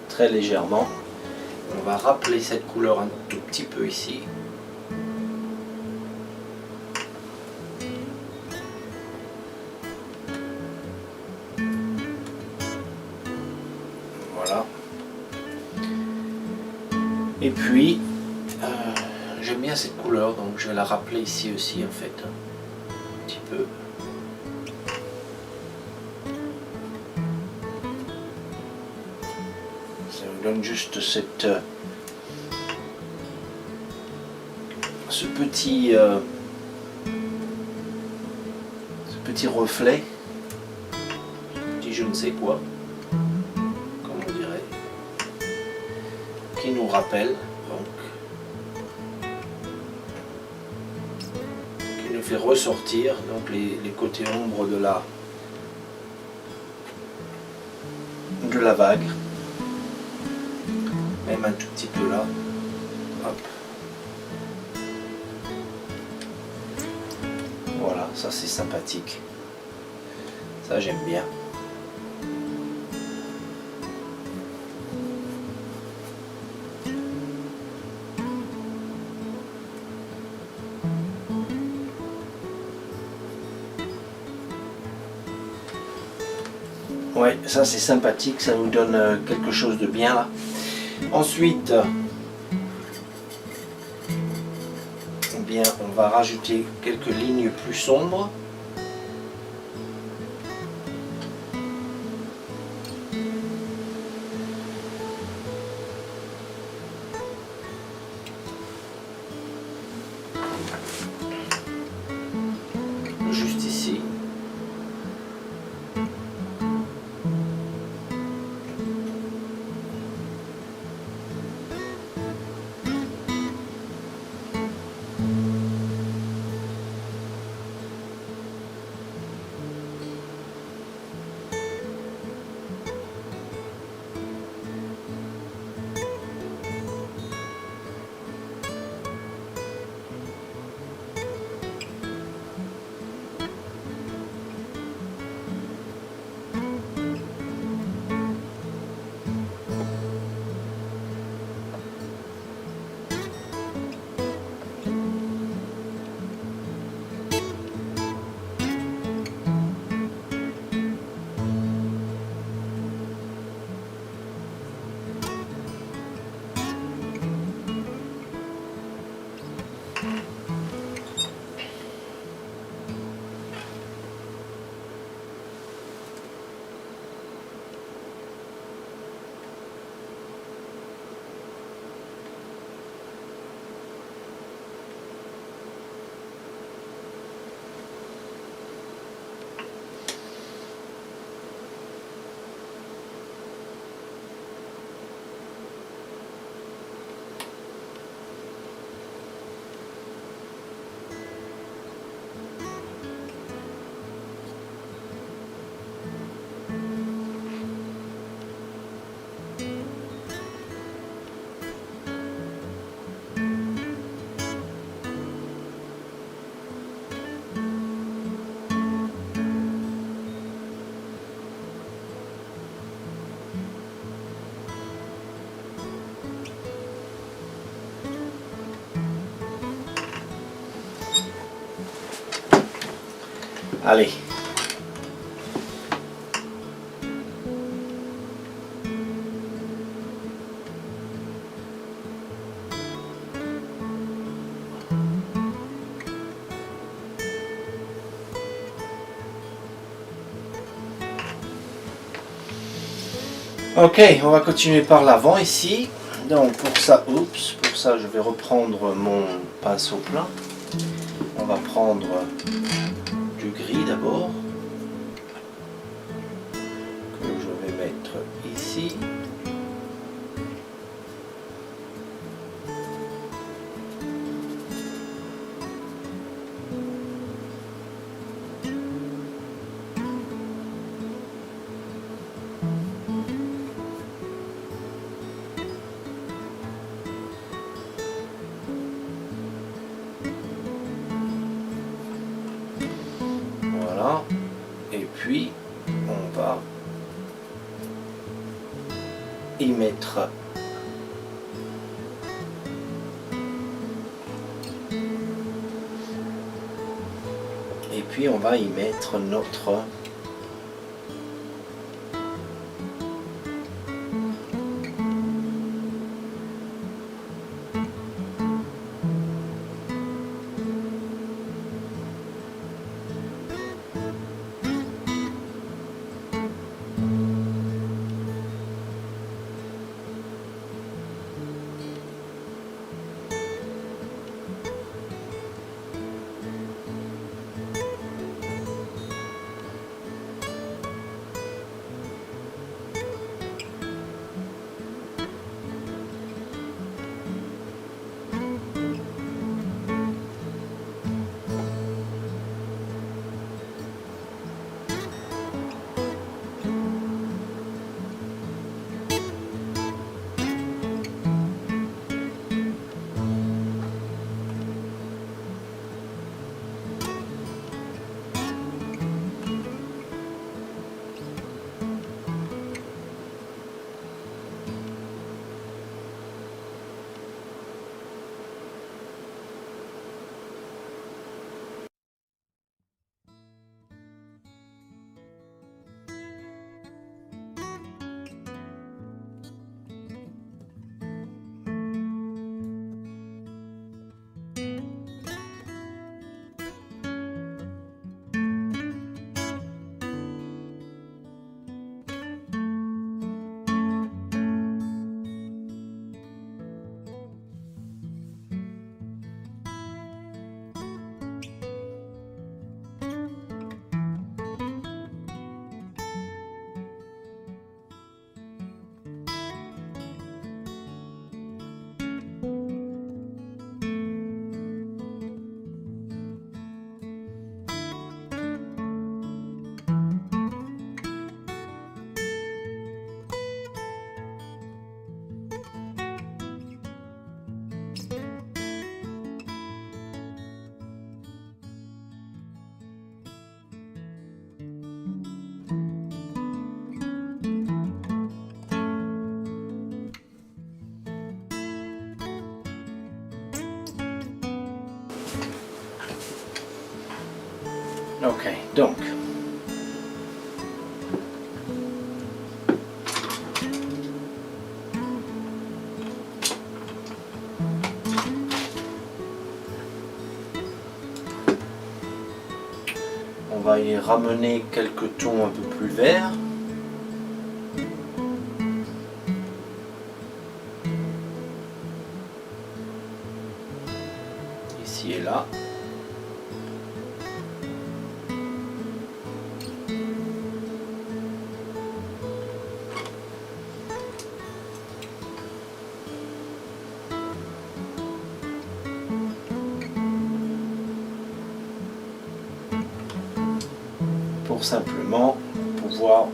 Très légèrement. On va rappeler cette couleur un tout petit peu ici. Voilà. Et puis, j'aime bien cette couleur, donc je vais la rappeler ici aussi en fait. Un petit peu. Ça me donne juste cette, ce petit reflet, petit je ne sais quoi, comme on dirait, qui nous rappelle, donc, qui nous fait ressortir donc les côtés ombres de la vague. Même un tout petit peu là. Hop. Voilà, ça c'est sympathique. Ça j'aime bien. Ouais, ça c'est sympathique, ça nous donne quelque chose de bien là. Ensuite, eh bien, on va rajouter quelques lignes plus sombres. Juste ici. Allez. Ok, on va continuer par l'avant ici. Donc pour ça, je vais reprendre mon pinceau plein. On va prendre du gris d'abord, que je vais mettre ici. Voilà. Et puis, on va y mettre notre Ok, donc on va y ramener quelques tons un peu plus verts. Ici et là. Pour simplement pouvoir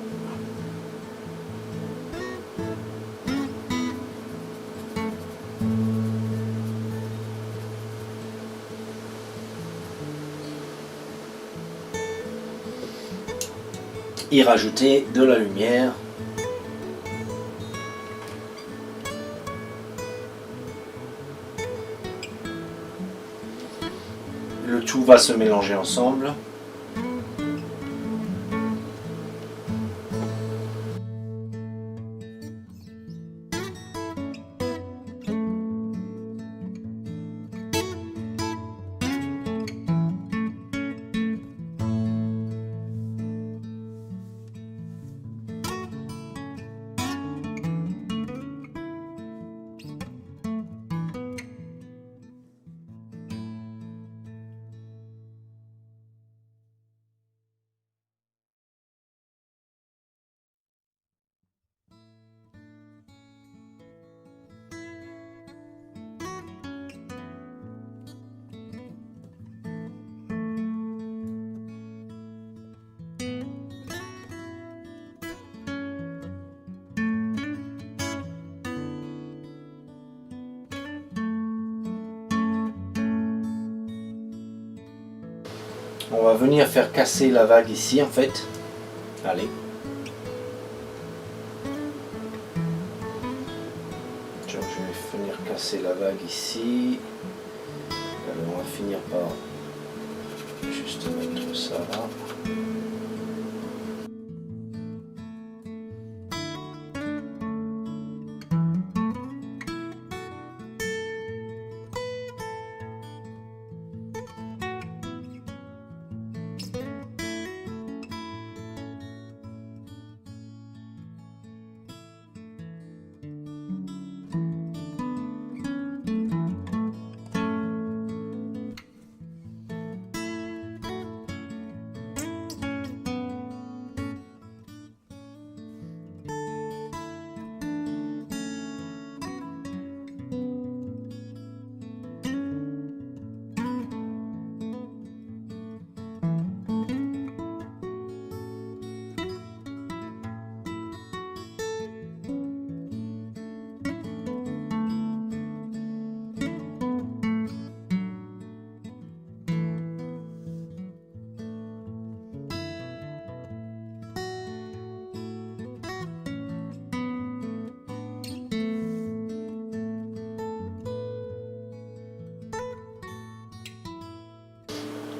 y rajouter de la lumière. Le tout va se mélanger ensemble. On va venir faire casser la vague ici en fait. Allez. Je vais venir casser la vague ici. Alors on va finir par juste mettre ça là.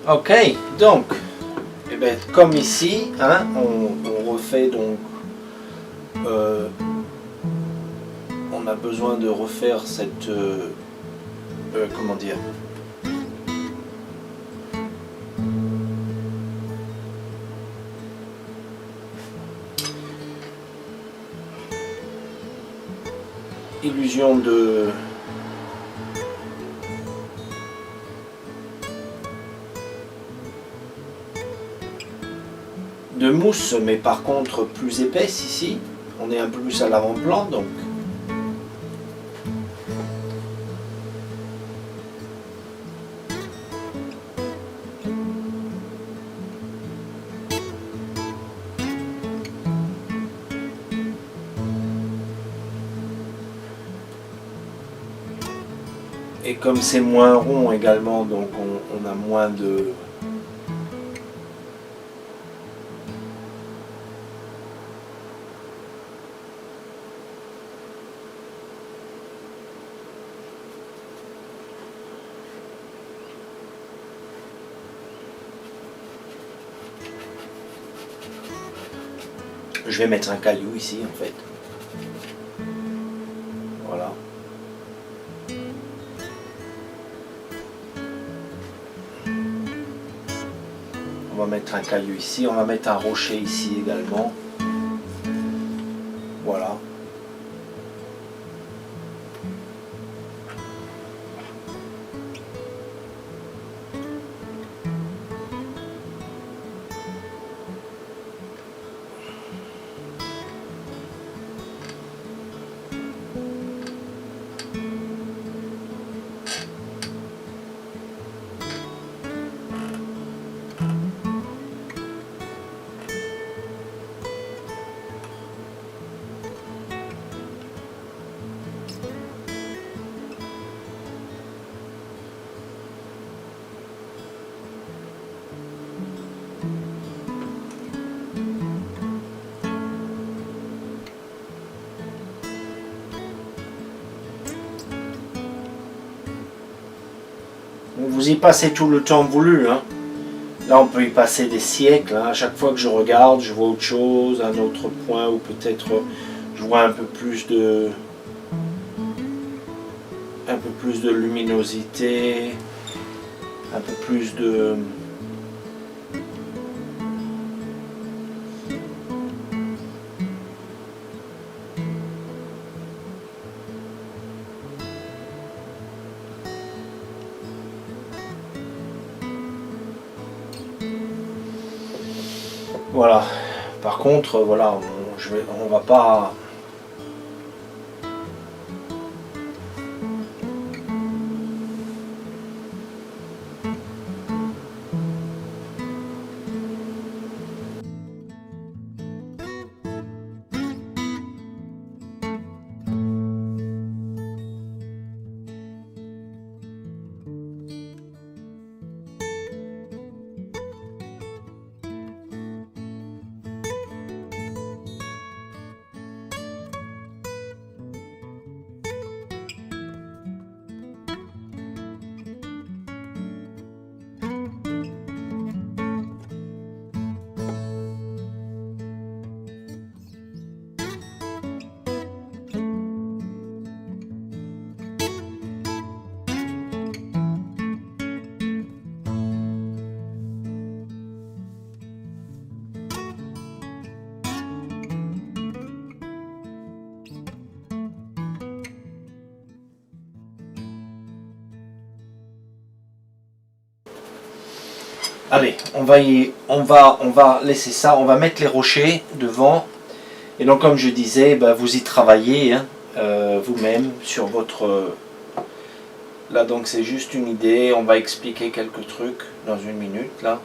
Ok, donc, eh ben, comme ici, hein, on refait donc, on a besoin de refaire cette, comment dire, illusion de mousse, mais par contre plus épaisse ici. On est un peu plus à l'avant-plan, donc. Et comme c'est moins rond également, donc on a moins de... Je vais mettre un caillou ici en fait. Voilà. On va mettre un caillou ici, on va mettre un rocher ici également. Voilà. Vous y passez tout le temps voulu, hein. Là, on peut y passer des siècles. Hein. À chaque fois que je regarde, je vois autre chose, un autre point, ou peut-être je vois un peu plus de luminosité, un peu plus de... Voilà. Par contre, voilà, on va pas... Allez, on va laisser ça, on va mettre les rochers devant. Et donc comme je disais, bah, vous y travaillez hein, vous-même sur votre... Là donc c'est juste une idée, on va expliquer quelques trucs dans une minute là.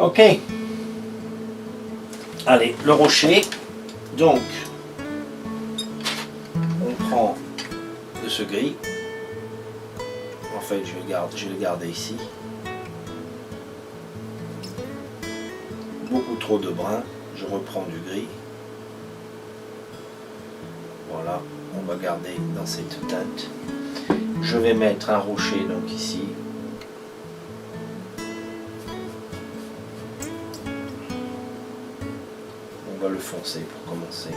Ok. Allez, le rocher. Donc, on prend de ce gris. En fait, je vais le garder ici. Beaucoup trop de brun. Je reprends du gris. Voilà, on va garder dans cette teinte. Je vais mettre un rocher donc ici. On va le foncer pour commencer.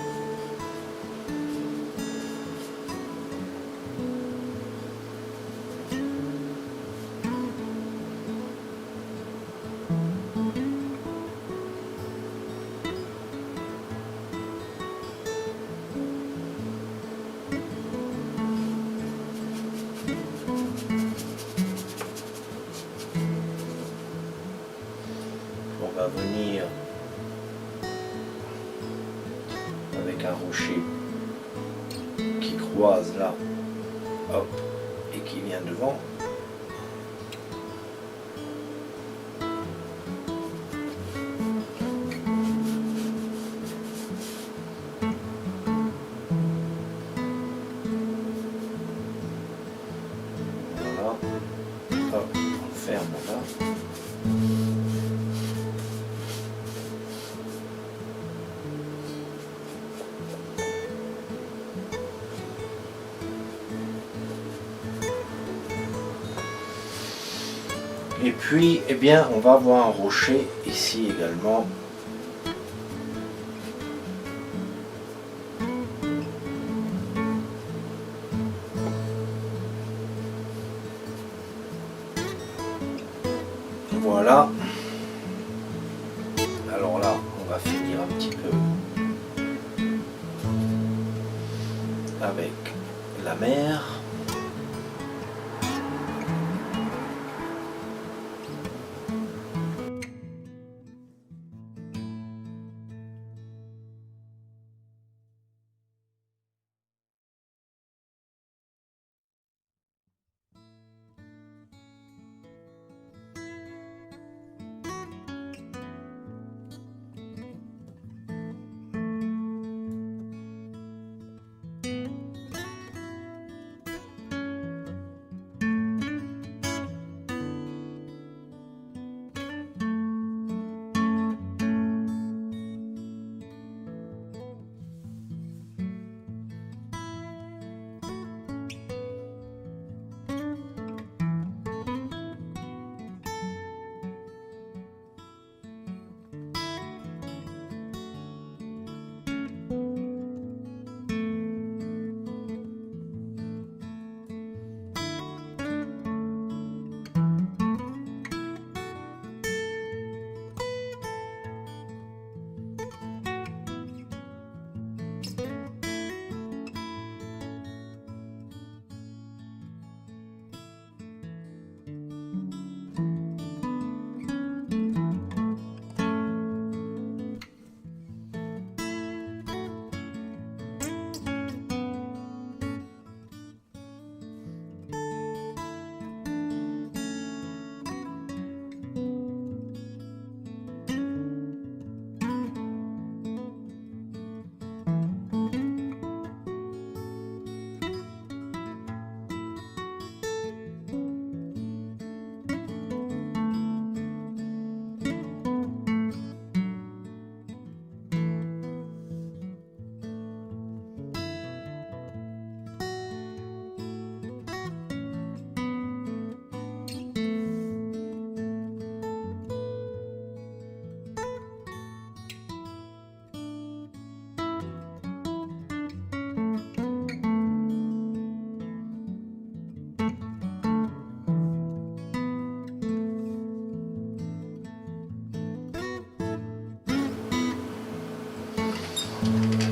On va venir avec un rocher qui croise là, hop, et qui vient devant. Voilà, hop, on ferme là. Et puis, eh bien, on va avoir un rocher ici également. Voilà. Alors là, on va finir un petit peu avec la mer.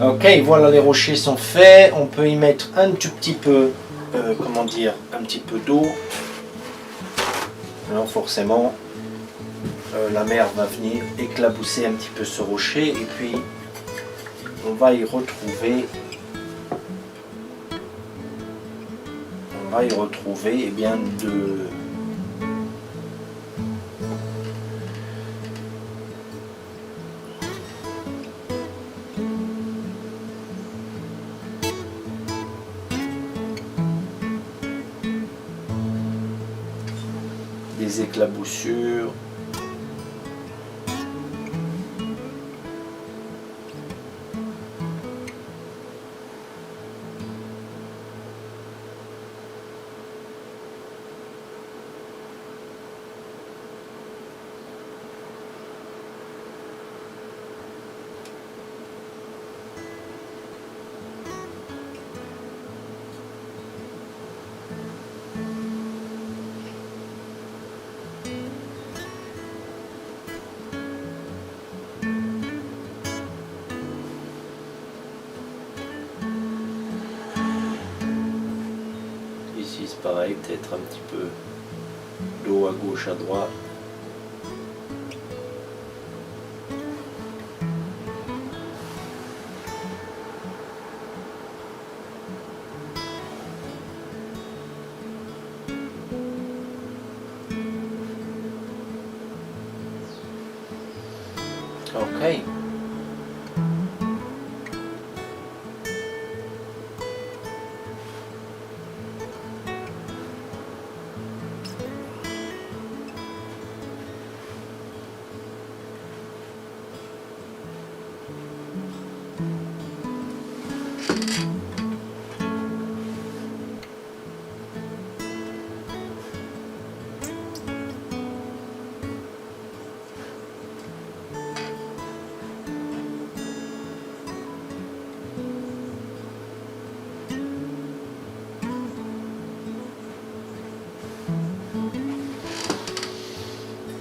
Ok, voilà, les rochers sont faits. On peut y mettre un tout petit peu, comment dire, un petit peu d'eau. Alors forcément, la mer va venir éclabousser un petit peu ce rocher et puis on va y retrouver eh bien des éclaboussures. Ici c'est pareil, peut-être un petit peu d'eau à gauche, à droite. Ok.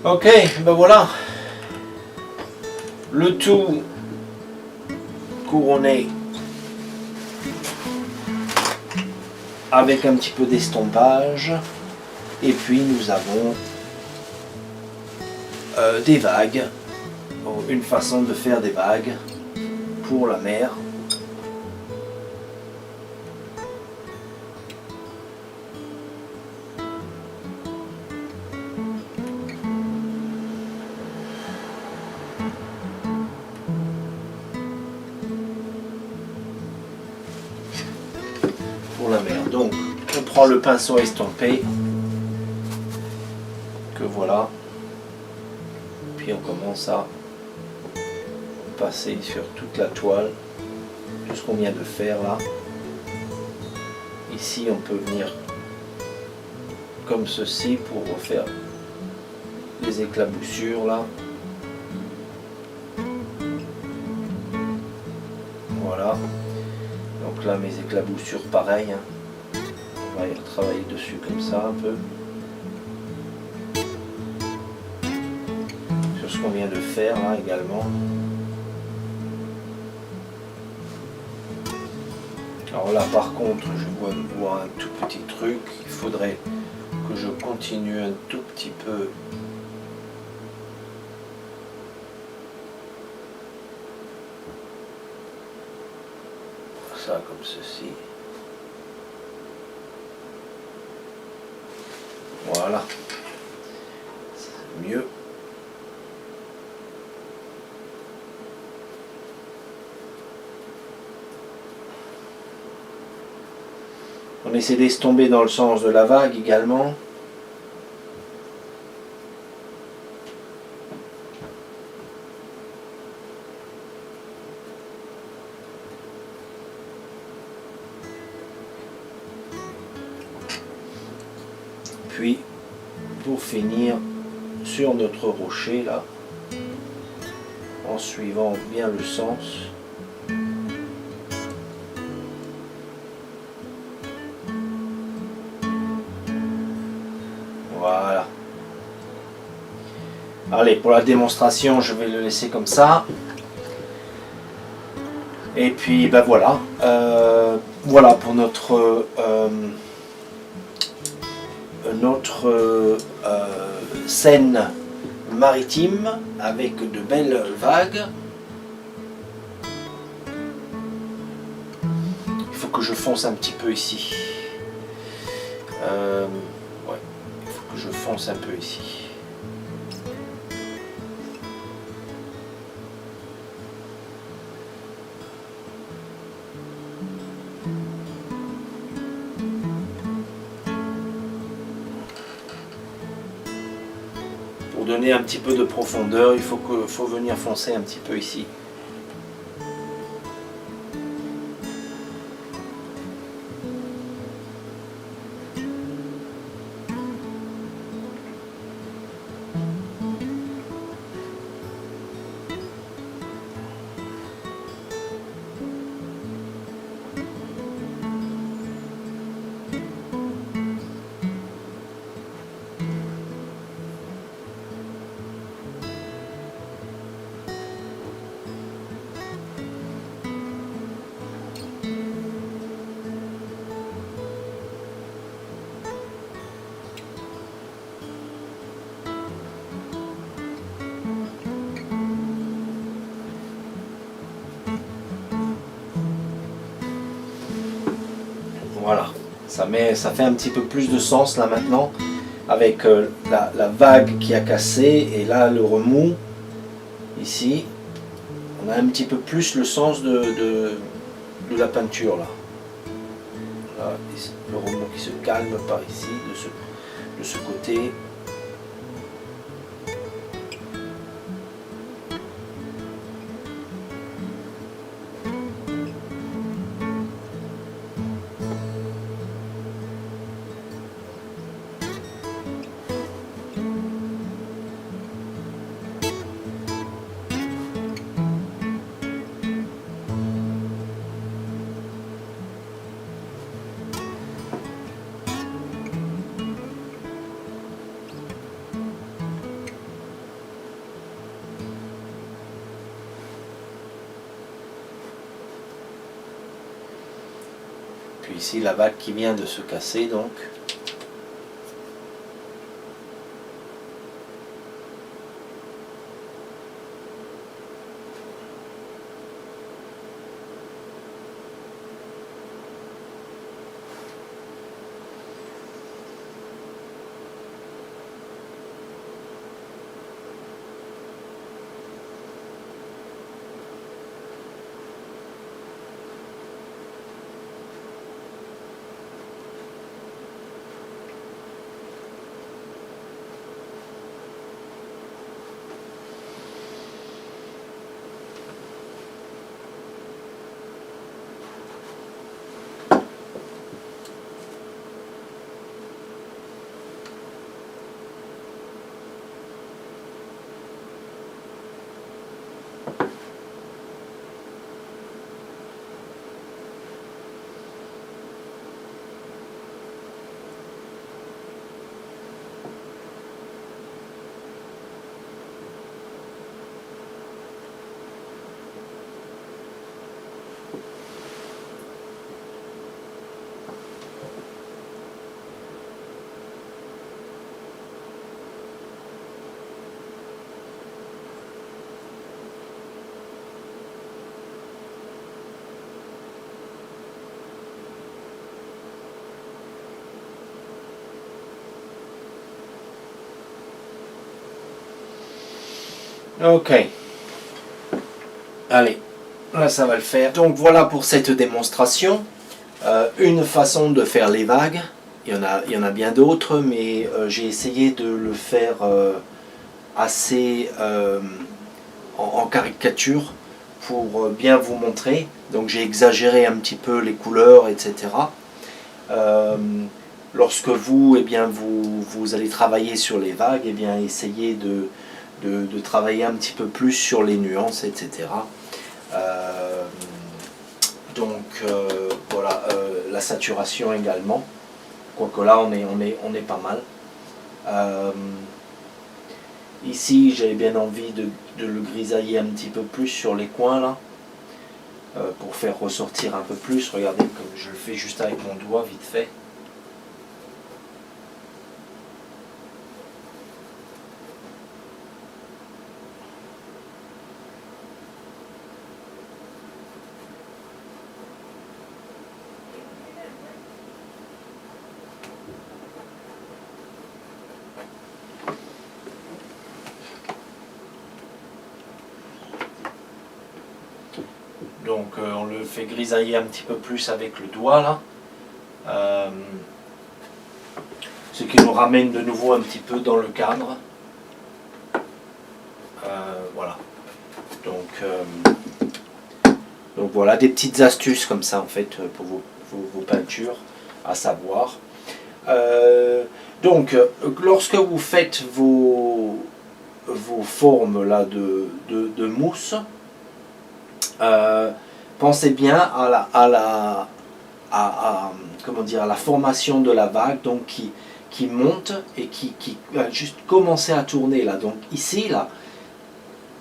Ok, ben voilà, le tout couronné avec un petit peu d'estompage, et puis nous avons des vagues, une façon de faire des vagues pour la mer. Donc on prend le pinceau estompé que voilà, puis on commence à passer sur toute la toile tout ce qu'on vient de faire là. Ici on peut venir comme ceci pour refaire les éclaboussures là. Voilà, donc là mes éclaboussures pareil, hein. On va y travailler dessus comme ça un peu sur ce qu'on vient de faire là également. Alors là par contre je vois un tout petit truc, il faudrait que je continue un tout petit peu ça comme ceci. Voilà, c'est mieux. On essaie d'estomper dans le sens de la vague également. Puis, pour finir, sur notre rocher là, en suivant bien le sens. Voilà. Allez, pour la démonstration, je vais le laisser comme ça. Et puis ben voilà, voilà pour notre scène maritime avec de belles vagues. Il faut que je fonce un petit peu ici. Ouais, il faut que je fonce un peu ici. Pour donner un petit peu de profondeur, il faut venir foncer un petit peu ici. Voilà, ça fait un petit peu plus de sens là maintenant, avec la vague qui a cassé et là le remous, ici, on a un petit peu plus le sens de la peinture là. Là, le remous qui se calme par ici, de ce côté. Puis ici la vague qui vient de se casser donc. Ok. Allez, là ça va le faire. Donc voilà pour cette démonstration. Une façon de faire les vagues. Il y en a bien d'autres, mais j'ai essayé de le faire assez en caricature pour bien vous montrer. Donc j'ai exagéré un petit peu les couleurs, etc. Lorsque vous, eh bien, vous allez travailler sur les vagues, eh bien, essayez de travailler un petit peu plus sur les nuances, etc. Voilà, la saturation également. Quoique là, on est pas mal. Ici, j'avais bien envie de le grisailler un petit peu plus sur les coins là. pour faire ressortir un peu plus. Regardez comme je le fais juste avec mon doigt vite fait. Donc on le fait grisailler un petit peu plus avec le doigt là. Ce qui nous ramène de nouveau un petit peu dans le cadre. Voilà. Donc voilà, des petites astuces comme ça en fait pour vos peintures à savoir. Donc lorsque vous faites vos formes là de mousse, pensez bien comment dire, à la formation de la vague, donc qui monte et qui va juste commencer à tourner là. Donc ici là,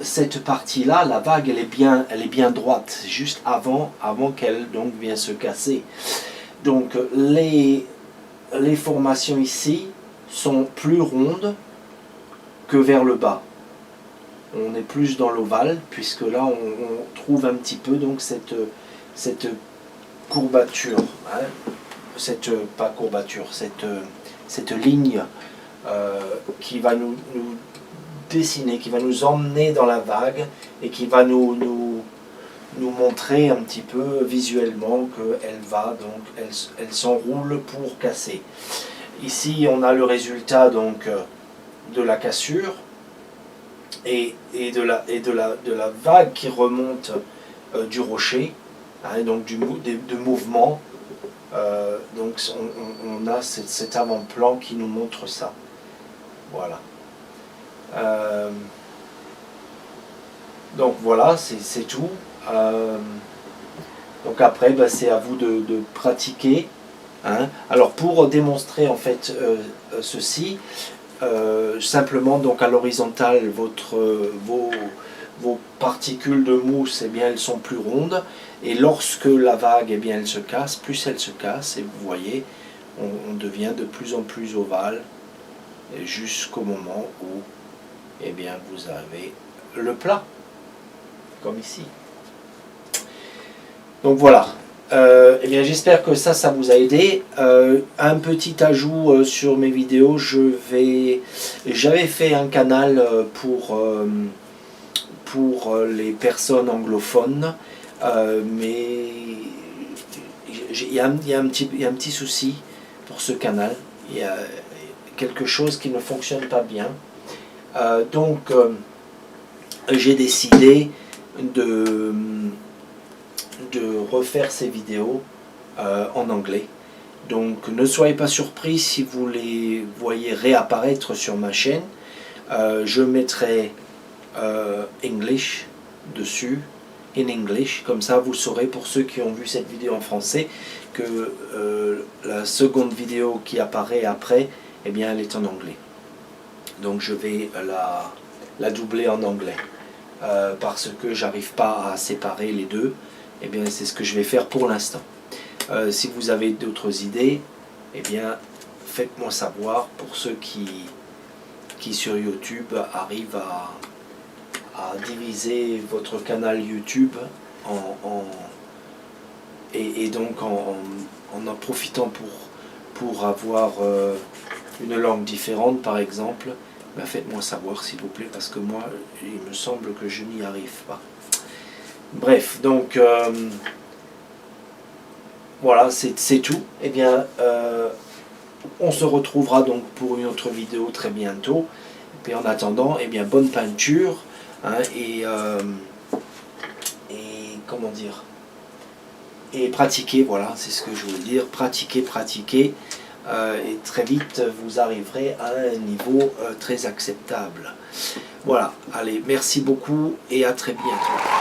cette partie là, la vague elle est bien droite, juste avant qu'elle donc vienne se casser. Donc les formations ici sont plus rondes que vers le bas. On est plus dans l'ovale, puisque là on trouve un petit peu donc cette courbature, hein, pas courbature, cette ligne qui va nous dessiner, qui va nous emmener dans la vague et qui va nous montrer un petit peu visuellement qu'elle va donc elle s'enroule pour casser. Ici on a le résultat donc de la cassure et de la vague qui remonte du rocher, hein, donc de mouvement. Donc on a cet avant-plan qui nous montre ça. Voilà. Donc voilà, c'est tout. Donc après, c'est à vous de pratiquer. Hein. Alors pour démontrer en fait ceci, simplement donc à l'horizontale, vos particules de mousse, eh bien, elles sont plus rondes. Et lorsque la vague, eh bien, elle se casse, plus elle se casse, et vous voyez, on devient de plus en plus ovale, jusqu'au moment où eh bien, vous avez le plat, comme ici. Donc voilà. Eh bien, j'espère que ça vous a aidé. Un petit ajout sur mes vidéos, j'avais fait un canal pour les personnes anglophones, mais il y a un petit souci pour ce canal. Il y a quelque chose qui ne fonctionne pas bien. Donc j'ai décidé de refaire ces vidéos en anglais. Donc ne soyez pas surpris si vous les voyez réapparaître sur ma chaîne. Je mettrai English dessus, in English, comme ça vous saurez, pour ceux qui ont vu cette vidéo en français, que la seconde vidéo qui apparaît après, eh bien elle est en anglais. Donc je vais la doubler en anglais, parce que j'arrive pas à séparer les deux. Eh bien c'est ce que je vais faire pour l'instant. Si vous avez d'autres idées, eh bien faites-moi savoir, pour ceux qui sur YouTube arrivent à diviser votre canal YouTube et donc en profitant pour avoir une langue différente par exemple. Ben faites-moi savoir s'il vous plaît, parce que moi il me semble que je n'y arrive pas. Bref, donc voilà, c'est tout. Eh bien, on se retrouvera donc pour une autre vidéo très bientôt. Et puis en attendant, eh bien, bonne peinture, hein, et comment dire, et pratiquez, voilà, c'est ce que je voulais dire, pratiquez, et très vite vous arriverez à un niveau très acceptable. Voilà, allez, merci beaucoup et à très bientôt.